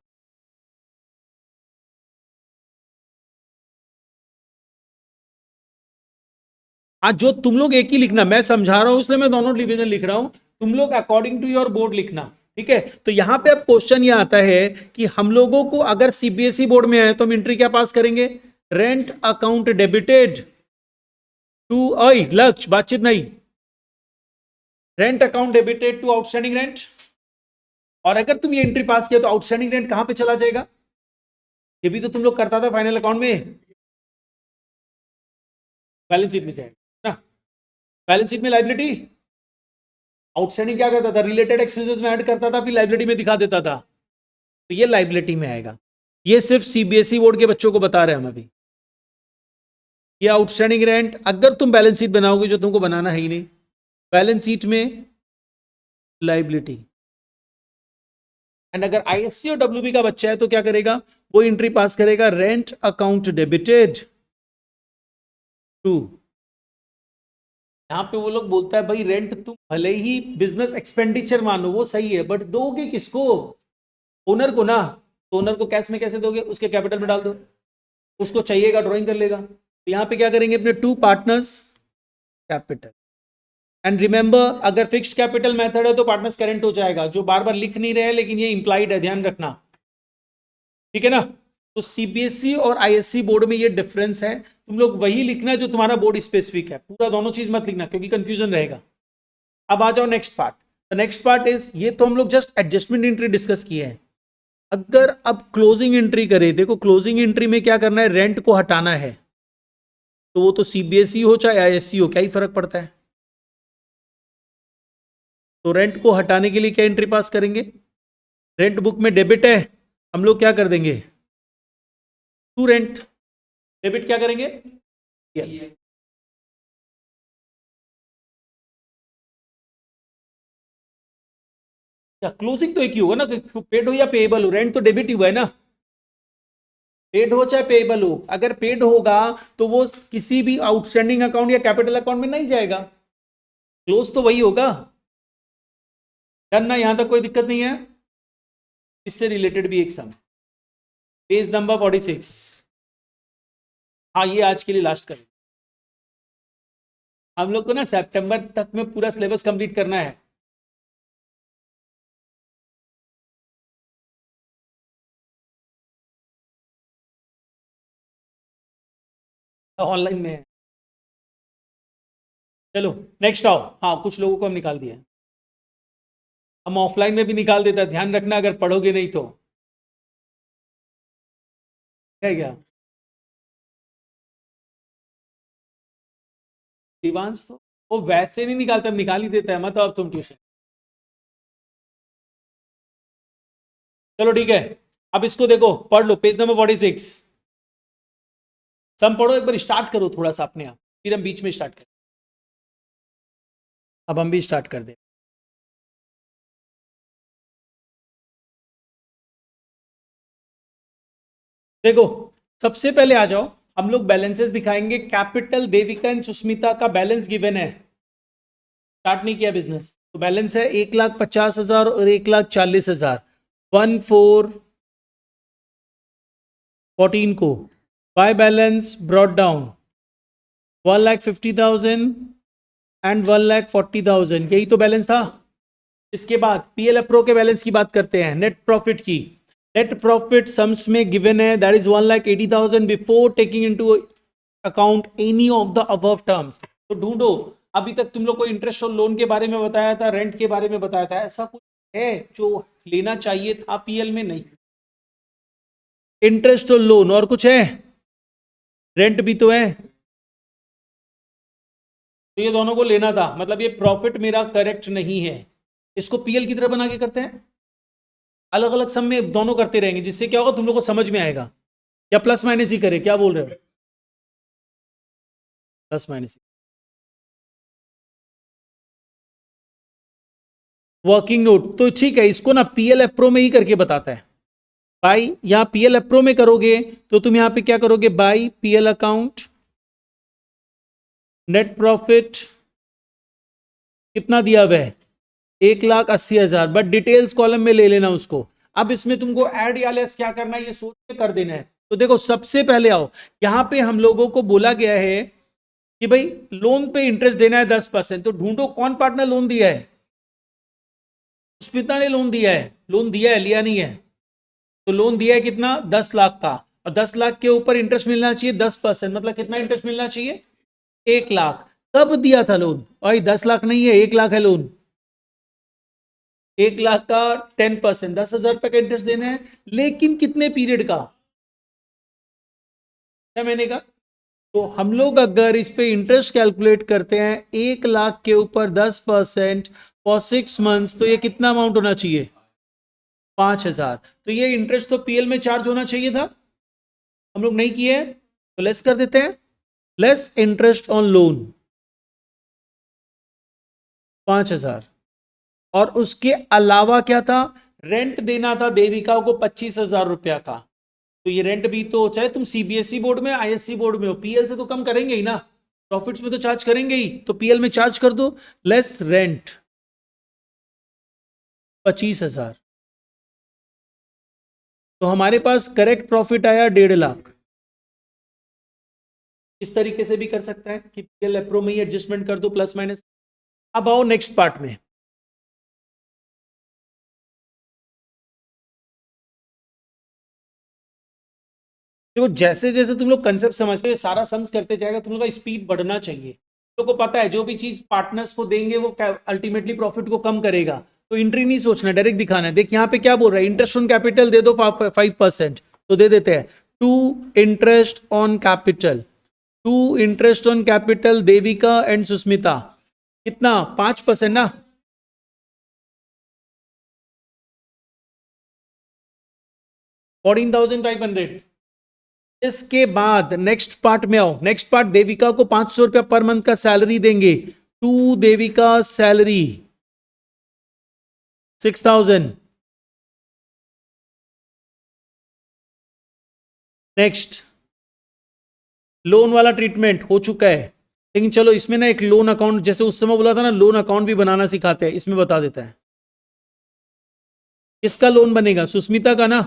आज जो तुम लोग एक ही लिखना, मैं समझा रहा हूं इसलिए मैं दोनों डिवीजन लिख रहा हूं। तुम लोग अकॉर्डिंग टू योर बोर्ड लिखना, ठीक है। तो यहां पे अब क्वेश्चन ये आता है कि हम लोगों को अगर सीबीएसई बोर्ड में आए तो हम एंट्री क्या पास करेंगे? रेंट अकाउंट डेबिटेड टू आई लक्ष्य बातचीत नहीं, rent account debited to outstanding rent. और अगर तुम ये एंट्री पास किया तो आउटस्टैंडिंग रेंट कहां पे चला जाएगा? ये भी तो तुम लोग करता था फाइनल अकाउंट में, बैलेंस शीट में जाएगा ना। बैलेंस शीट में लाइबिलिटी आउटस्टैंडिंग क्या करता था, रिलेटेड एक्सपेंसेस में ऐड करता था, फिर लाइबिलिटी में दिखा देता था। तो ये लाइबिलिटी में आएगा। ये सिर्फ सीबीएसई बोर्ड के बच्चों को बता रहे हैं हम अभी। ये आउटस्टैंडिंग रेंट अगर तुम बैलेंस शीट बनाओगे, जो तुमको बनाना है ही नहीं, बैलेंस शीट में लाइबिलिटी। एंड अगर आईएससी और डब्ल्यूबी का बच्चा है तो क्या करेगा? वो एंट्री पास करेगा रेंट अकाउंट डेबिटेड टू। यहां पे वो लोग बोलता है भाई रेंट तुम भले ही बिजनेस एक्सपेंडिचर मानो, वो सही है, बट दोगे किसको? ओनर को ना। तो ओनर को कैश में कैसे दोगे? उसके कैपिटल में डाल दो, उसको चाहिएगा ड्राइंग कर लेगा। तो यहां पे क्या करेंगे? अपने to partners capital. And remember, अगर फिक्स्ड कैपिटल मेथड है तो पार्टनर्स करेंट हो जाएगा, जो बार बार लिख नहीं रहे लेकिन ये इंप्लाइड है, ध्यान रखना, ठीक है ना। तो सीबीएसई और आईएससी बोर्ड में ये डिफरेंस है। तुम लोग वही लिखना जो तुम्हारा बोर्ड स्पेसिफिक है, पूरा दोनों चीज मत लिखना क्योंकि कंफ्यूजन रहेगा। अब आ जाओ next part. The next part is, ये तो हम लोग जस्ट एडजस्टमेंट एंट्री डिस्कस किए हैं। अगर अब क्लोजिंग एंट्री करें, देखो क्लोजिंग एंट्री में क्या करना है? रेंट को हटाना है। तो वो तो सीबीएसई हो चाहे आईएससी हो, क्या ही फर्क पड़ता है। तो रेंट को हटाने के लिए क्या एंट्री पास करेंगे? रेंट बुक में डेबिट है, हम लोग क्या कर देंगे? To rent. डेबिट क्या करेंगे? क्या क्लोजिंग तो एक ही होगा ना, पेड हो या पेएबल हो, रेंट तो डेबिट ही हुआ है ना। पेड हो चाहे पेएबल हो, अगर पेड होगा तो वो किसी भी आउटस्टैंडिंग अकाउंट या कैपिटल अकाउंट में नहीं जाएगा, क्लोज तो वही होगा। डन ना, यहां तक कोई दिक्कत नहीं है। इससे रिलेटेड भी एक सम, पेज नंबर 46। हाँ ये आज के लिए लास्ट करें। हम लोग को ना सितंबर तक में पूरा सिलेबस कंप्लीट करना है। ऑनलाइन में है। चलो नेक्स्ट आओ। हाँ कुछ लोगों को हम निकाल दिया है। हम ऑफलाइन में भी निकाल देते हैं, ध्यान रखना अगर पढ़ोगे नहीं तो है क्या। दिवांश तो वो वैसे नहीं निकालता, निकाल ही देता है, मत अब तुम ट्यूशन। चलो ठीक है, अब इसको देखो, पढ़ लो पेज नंबर 46। सम पढ़ो एक बार, स्टार्ट करो थोड़ा सा अपने आप, फिर हम बीच में स्टार्ट करें। अब हम भी स्टार्ट कर दें। देखो सबसे पहले आ जाओ, हम लोग बैलेंसेस दिखाएंगे। कैपिटल देविका एंड सुस्मिता का बैलेंस गिवन है, स्टार्ट नहीं किया बिजनेस, तो बैलेंस है 1,50,000 और 1,40,000। 1/4/14 को by balance brought down 1,50,000 and 1,40,000, यही तो बैलेंस था। इसके बाद पीएल अप्रो के बैलेंस की बात करते हैं, नेट प्रॉफिट की। नेट प्रॉफिट सम्स में गिवन है, that is 1,80,000 before taking into account any of the above terms. तो ढूंढो, अभी तक तुम लोग को इंटरेस्ट और लोन के बारे में बताया था, रेंट के बारे में बताया था, ऐसा कुछ है जो लेना चाहिए था पीएल में? नहीं, इंटरेस्ट और लोन और कुछ है, रेंट भी तो है, तो ये दोनों को लेना था, मतलब ये प्रॉफिट मेरा करेक्ट नहीं है। इसको पीएल की तरह बना के करते हैं, अलग अलग सम में दोनों करते रहेंगे, जिससे क्या होगा तुम लोग को समझ में आएगा। या प्लस माइनस ही करे, क्या बोल रहे हो? Plus minus. वर्किंग नोट तो ठीक है, इसको ना पीएल अप्रो में ही करके बताता है। बाई, यहां पीएल अप्रो में करोगे तो तुम यहां पे क्या करोगे, by PL account net profit कितना दिया हुआ है, 1,80,000, बट डिटेल्स कॉलम में ले लेना उसको। अब इसमें तुमको ऐड या लेस क्या करना है, ये सोच के कर देना है। तो देखो सबसे पहले आओ, यहां पे हम लोगों को बोला गया है कि भाई लोन पे इंटरेस्ट देना है 10%, तो ढूंढो कौन पार्टनर लोन दिया है। सुस्मिता ने लोन दिया है, लोन दिया है, लिया नहीं है। तो लोन दिया है कितना, 10 लाख का, और 10 लाख के ऊपर इंटरेस्ट मिलना चाहिए 10%, मतलब कितना इंटरेस्ट मिलना चाहिए, 1,00,000। कब दिया था लोन भाई, 10 लाख नहीं है, 1,00,000 है लोन। 1,00,000 का 10%, 10,000 रुपए का इंटरेस्ट देना है, लेकिन कितने पीरियड का, 6 महीने का। तो हम लोग अगर इस पे इंटरेस्ट कैलकुलेट करते हैं 1,00,000 के ऊपर 10% फॉर 6 मंथ्स, तो ये कितना अमाउंट होना चाहिए, 5,000। तो ये इंटरेस्ट तो पीएल में चार्ज होना चाहिए था, हम लोग नहीं किए, तो लेस कर देते हैं, लेस इंटरेस्ट ऑन लोन 5,000। और उसके अलावा क्या था, रेंट देना था देविका को 25,000 रुपया का। तो ये रेंट भी तो, चाहे तुम सीबीएसई बोर्ड में आईएससी बोर्ड में हो, पीएल से तो कम करेंगे ही ना, प्रॉफिट्स में तो चार्ज करेंगे ही, तो पीएल में चार्ज कर दो, लेस रेंट 25,000। तो हमारे पास करेक्ट प्रॉफिट आया 1,50,000। इस तरीके से भी कर सकता है कि पीएल अप्रो में ही एडजस्टमेंट कर दो प्लस माइनस। अब आओ नेक्स्ट पार्ट में, देखो जैसे जैसे तुम लोग कंसेप्ट समझते हो, सारा सम्स करते जाएगा, तुम लोग का स्पीड बढ़ना चाहिए। तुम लोग को पता है जो भी चीज पार्टनर्स को देंगे वो अल्टीमेटली प्रॉफिट को कम करेगा, तो एंट्री नहीं सोचना, डायरेक्ट दिखाना है। देख यहाँ पे क्या बोल रहा है, इंटरेस्ट ऑन कैपिटल दे दो 5%, तो दे देते हैं 2 interest on capital, 2 interest on capital Devika and Sushmita, कितना 5% ना, $14,500। इसके बाद नेक्स्ट पार्ट में आओ, नेक्स्ट पार्ट देविका को 500 रुपया पर मंथ का सैलरी देंगे, to Devika salary 6,000। Next loan वाला ट्रीटमेंट हो चुका है, लेकिन चलो इसमें ना एक लोन अकाउंट, जैसे उस समय बोला था ना लोन अकाउंट भी बनाना सिखाते हैं, इसमें बता देता है। किसका लोन बनेगा, सुस्मिता का ना,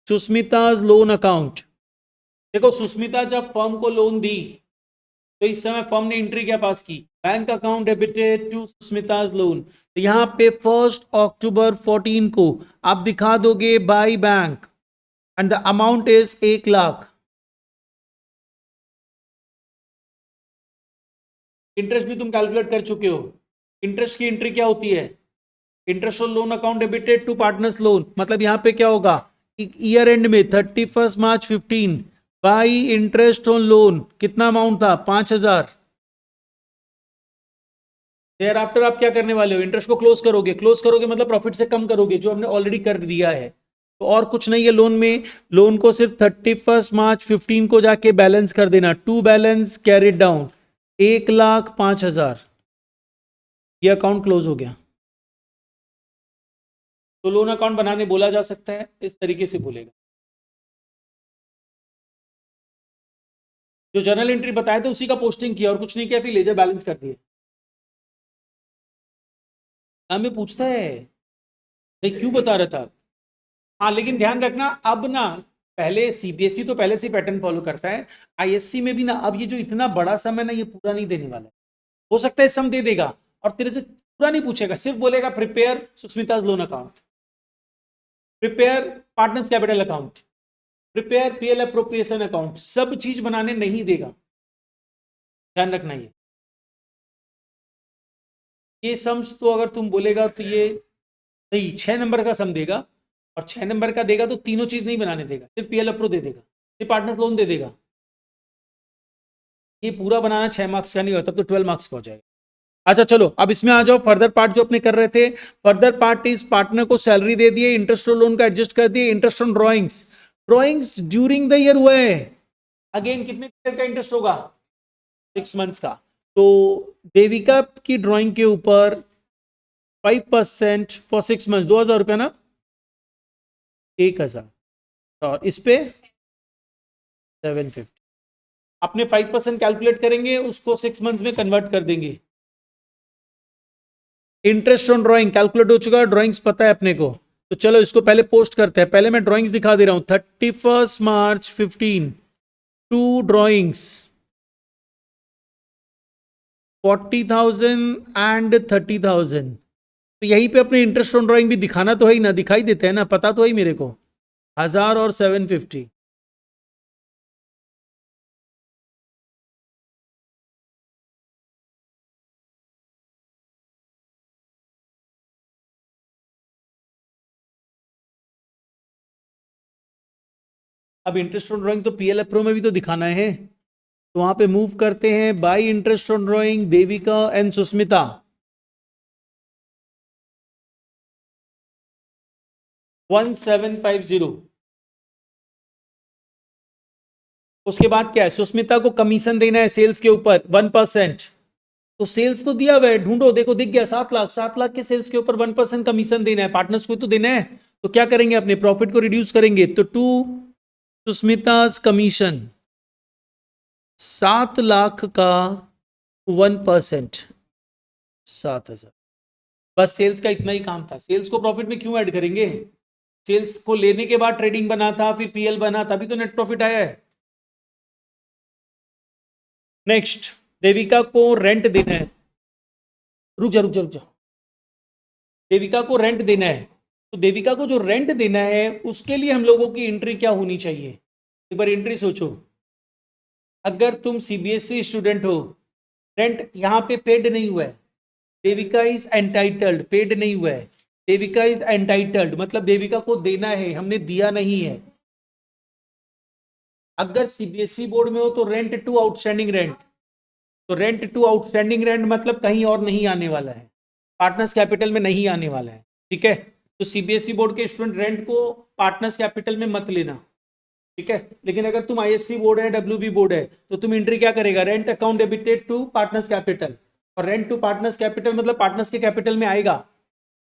सुस्मिताज लोन अकाउंट। देखो सुस्मिता जब फर्म को लोन दी, तो इस समय फर्म ने एंट्री क्या पास की, bank account debited to Susmita's loan. तो यहां पे 1 अक्टूबर 14 को आप दिखा दोगे by bank and the amount is 1,00,000। Interest भी तुम कैलकुलेट कर चुके हो। इंटरेस्ट की एंट्री क्या होती है? Interest on loan account debited to partners loan, मतलब यहां पे क्या होगा, ईयर एंड में 31 March 15 by interest on loan कितना अमाउंट था? 5,000। देयर आफ्टर आप क्या करने वाले हो? इंटरेस्ट को क्लोज करोगे मतलब प्रॉफिट से कम करोगे जो हमने ऑलरेडी कर दिया है। तो और कुछ नहीं है लोन में, लोन को सिर्फ 31 मार्च 15 को जाके बैलेंस कर देना, टू बैलेंस कैरिड डाउन 1,05,000, ये अकाउंट क्लोज हो गया। तो लोन अकाउंट बनाने बोला जा सकता है, इस तरीके से बोलेगा। जो जर्नल एंट्री बताए थे उसी का पोस्टिंग किया और कुछ नहीं किया, फिर लेजर बैलेंस कर दिए। हमें पूछता है भाई क्यों बता रहा था। हाँ लेकिन ध्यान रखना अब ना, पहले सीबीएसई तो पहले से पैटर्न फॉलो करता है, आईएससी में भी ना अब ये जो इतना बड़ा सम है ना ये पूरा नहीं देने वाला है। हो सकता है सम दे देगा और तेरे से पूरा नहीं पूछेगा, सिर्फ बोलेगा prepare Sushmita loan account, prepare partners capital account, prepare PL appropriation account, सब चीज बनाने नहीं देगा। ध्यान रखना ये सम्स तो अगर तुम बोलेगा तो ये नहीं, 6 नंबर का सम देगा और 6 नंबर का देगा तो तीनों चीज नहीं बनाने देगा, सिर्फ पीएल अप्रो दे देगा, सिर्फ पार्टनर्स लोन दे देगा। ये पूरा बनाना 6 मार्क्स का नहीं होता, तब तो 12 मार्क्स का हो जाएगा। अच्छा चलो अब इसमें आ जाओ, फर्दर पार्ट जो अपने कर रहे थे। फर्दर पार्ट इस पार्टनर को सैलरी दे दिए, इंटरेस्ट ऑन लोन का एडजस्ट कर दिए, interest on drawings, drawings during the year हुए, अगेन कितने पीरियड का इंटरेस्ट होगा? 6 मंथ्स का। तो देविका की ड्राइंग के ऊपर 5% फॉर 6 मंथ्स, 2,000 रुपया ना, 1,000, और इस पे 750। अपने 5% कैलकुलेट करेंगे, उसको 6 मंथ्स में कन्वर्ट कर देंगे। इंटरेस्ट ऑन ड्राइंग कैलकुलेट हो चुका है, ड्राइंग्स पता है अपने को, तो चलो इसको पहले पोस्ट करते हैं। पहले मैं ड्राइंग्स दिखा दे रहा हूं, 31 मार्च 15 टू ड्राइंग्स 40,000 एंड 30,000। तो यहीं पे अपने इंटरेस्ट ऑन ड्राइंग भी दिखाना तो है ही ना, दिखाई देते हैं ना, पता तो है ही मेरे को, 1,000 और 750। अब इंटरेस्ट ऑन ड्राइंग तो पीएल प्रो में भी तो दिखाना है, तो वहां पे मूव करते हैं, by interest on drawing Devika and Sushmita 1750। उसके बाद क्या है, सुस्मिता को कमीशन देना है सेल्स के ऊपर 1%। तो सेल्स तो दिया हुआ है, ढूंढो, देखो दिख गया, 7 लाख, 7 लाख के सेल्स के ऊपर 1% कमीशन देना है, पार्टनर्स को तो देना है। तो क्या करेंगे, अपने प्रॉफिट को रिड्यूस करेंगे, तो टू सुस्मिताज कमीशन 7 लाख का 1%, 7,000। बस सेल्स का इतना ही काम था। सेल्स को प्रॉफिट में क्यों ऐड करेंगे? सेल्स को लेने के बाद ट्रेडिंग बना था, फिर पीएल बना, तभी तो नेट प्रॉफिट आया है। नेक्स्ट, देविका को रेंट देना है, रुक जा। देविका को रेंट देना है, तो देविका को जो रेंट देना है उसके लिए हम लोगों की एंट्री क्या होनी चाहिए? एक बार एंट्री सोचो। अगर तुम सीबीएसई स्टूडेंट हो, रेंट यहां पे पेड नहीं हुआ है, देविका इज एंटाइटल्ड, पेड नहीं हुआ है, देविका इज एंटाइटल्ड मतलब देविका को देना है, हमने दिया नहीं है। अगर सीबीएसई बोर्ड में हो तो रेंट टू आउटस्टैंडिंग रेंट, तो रेंट टू आउटस्टैंडिंग रेंट मतलब कहीं और नहीं आने वाला है, पार्टनर्स कैपिटल में नहीं आने वाला है, ठीक है। तो सीबीएसई बोर्ड के स्टूडेंट रेंट को पार्टनर्स कैपिटल में मत लेना, ठीक है। लेकिन अगर तुम आईएससी बोर्ड है, डब्ल्यूबी बोर्ड है, तो तुम एंट्री क्या करेगा, rent account debited to partners capital, और रेंट टू पार्टनर्स कैपिटल मतलब पार्टनर्स के कैपिटल में आएगा।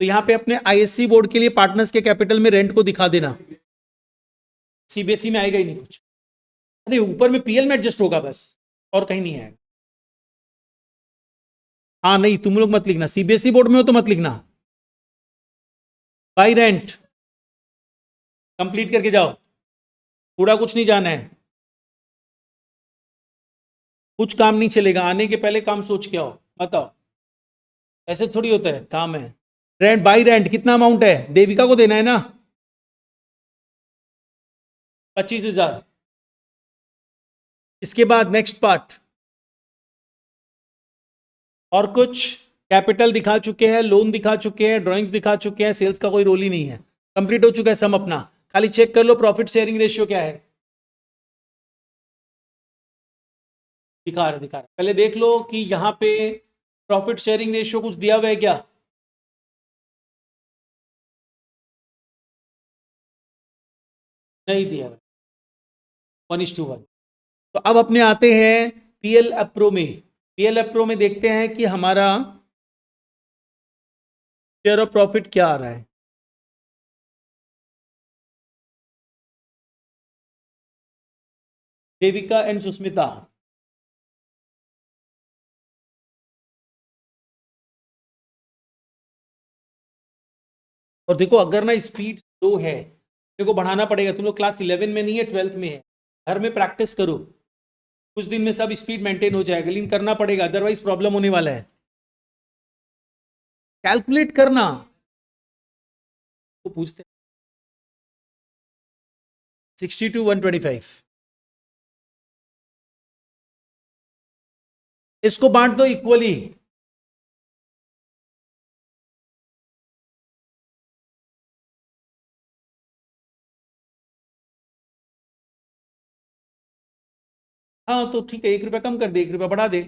तो यहां पे अपने आईएससी बोर्ड के लिए पार्टनर्स के कैपिटल में रेंट को दिखा देना, सीबीएसई में आएगा ही नहीं कुछ, अरे ऊपर में पीएल में एडजस्ट होगा बस, और कहीं नहीं आएगा। हाँ नहीं, तुम लोग मत लिखना, सीबीएसई बोर्ड में हो तो मत लिखना। बाई रेंट कंप्लीट करके जाओ, पूरा कुछ नहीं जाना है, कुछ काम नहीं चलेगा, आने के पहले काम सोच के आओ, बताओ ऐसे थोड़ी होता है, काम है। रेंट बाई रेंट कितना अमाउंट है, देविका को देना है ना, 25,000। इसके बाद नेक्स्ट पार्ट, और कुछ कैपिटल दिखा चुके हैं, लोन दिखा चुके हैं, ड्राइंग्स दिखा चुके हैं, सेल्स का कोई रोल ही नहीं है, कंप्लीट हो चुका है सम अपना। खाली चेक कर लो प्रॉफिट शेयरिंग रेशियो क्या है। दिखा रहा है। पहले देख लो कि यहां पे प्रॉफिट शेयरिंग रेशियो कुछ दिया हुआ है क्या। नहीं दिया हुआ, 1:1। तो अब अपने आते हैं पीएल अप्रो में। पीएल अप्रो में देखते हैं कि हमारा शेयर ऑफ प्रॉफिट क्या आ रहा है। देविका एंड सुस्मिता, और देखो अगर ना स्पीड स्लो है, देखो बढ़ाना पड़ेगा। तुम लोग क्लास 11 में नहीं है, 12th में है। घर में प्रैक्टिस करो, कुछ दिन में सब स्पीड मेंटेन हो जाएगा, लेकिन करना पड़ेगा, अदरवाइज प्रॉब्लम होने वाला है। कैलकुलेट करना, वो पूछते हैं 60 to 125। इसको बांट दो इक्वली। हाँ तो ठीक है, 1 रुपया कम कर दे, 1 रुपया बढ़ा दे,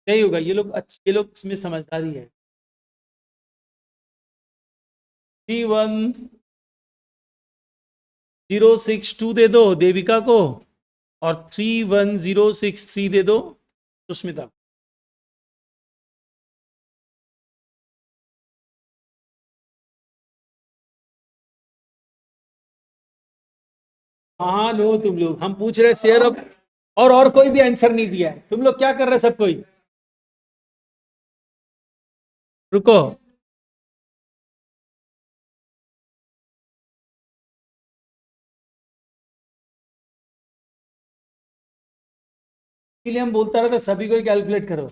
यही होगा। ये लोग अच्छे, ये लोग इसमें समझदारी है। 31062 दे दो देविका को, और 31063 दे दो सुष्मिता को। हाँ लो तुम लोग, हम पूछ रहे शेयर ऑफ, और कोई भी आंसर नहीं दिया है। तुम लोग क्या कर रहे हैं सब कोई, रुको। इसलिए हम बोलता रहता सभी को कैलकुलेट करो।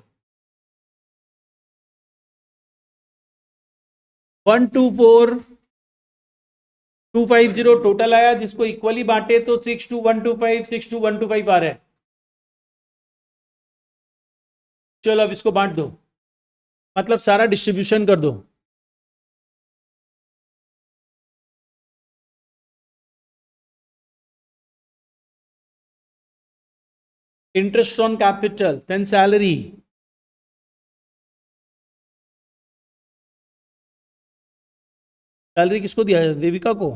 124,250 टोटल आया, जिसको इक्वली बांटे तो 62125, 62125 आ रहा है। चलो अब इसको बांट दो, मतलब सारा डिस्ट्रीब्यूशन कर दो। Interest on capital, then salary. Salary किसको दिया जाए, देविका को।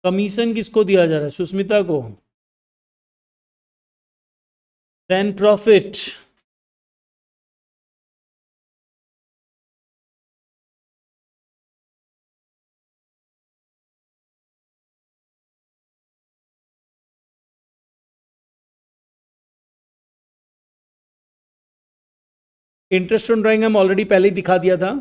कमीशन किसको दिया जा रहा है, सुष्मिता को। Then profit, interest on drawing हम ऑलरेडी पहले ही दिखा दिया था।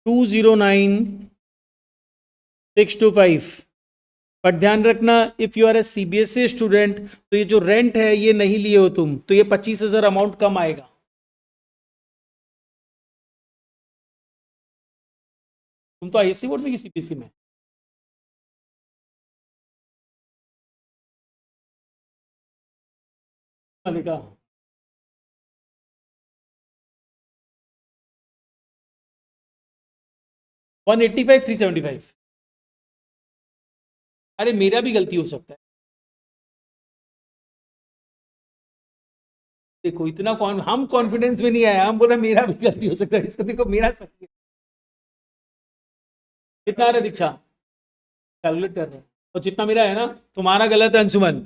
टू 09,625। पर ध्यान रखना, if you are a CBSE student, तो ये जो रेंट है ये नहीं लिए हो तुम, तो ये 25,000 अमाउंट कम आएगा। तुम तो आईएससी बोर्ड में कि सीबीएसई में। मैंने कहा 185, 375। अरे मेरा भी गलती हो सकता है, देखो इतना हम कॉन्फिडेंस में नहीं आया, हम बोला मेरा भी गलती हो सकता है, इसको देखो मेरा सही है। कितना आ रहा है दीक्षा, कैलकुलेट कर रहे हैं, और जितना मेरा है ना, तुम्हारा गलत है अंशुमन।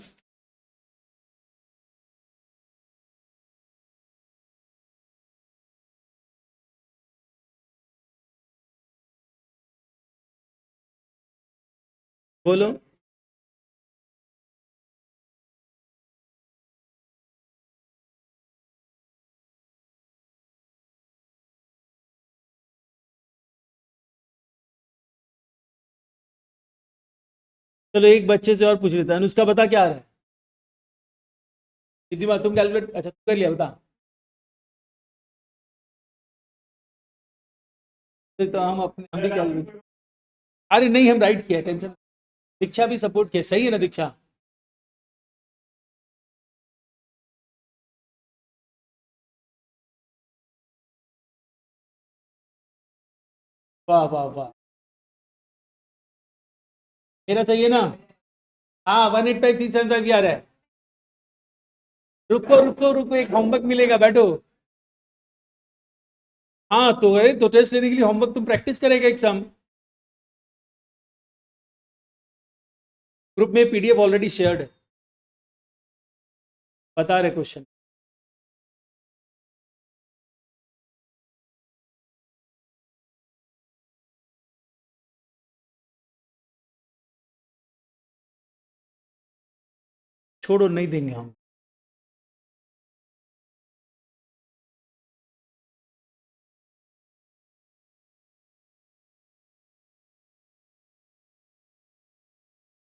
बोलो। चलो एक बच्चे से और पूछ लेता है, अनुष्का बता क्या आ रहा है? रिद्धिमा तुम कैलकुलेट, अच्छा तुम कर लिया, बता। फिर तो हम भी कैलकुलेट, अरे नहीं हम राइट किया, टेंशन। दीक्षा भी सपोर्ट किया, सही है ना दीक्षा? वाह वाह वाह, मेरा चाहिए ना? हाँ 185,375 भी आ रहा है। रुको रुको रुको, एक होमवर्क मिलेगा, बैठो। हाँ तो टेस्ट लेने के लिए होमवर्क तुम प्रैक्टिस करेगा एक सम। ग्रुप में पीडीएफ ऑलरेडी शेयर्ड है, बता रहे क्वेश्चन। छोड़ो नहीं देंगे हम।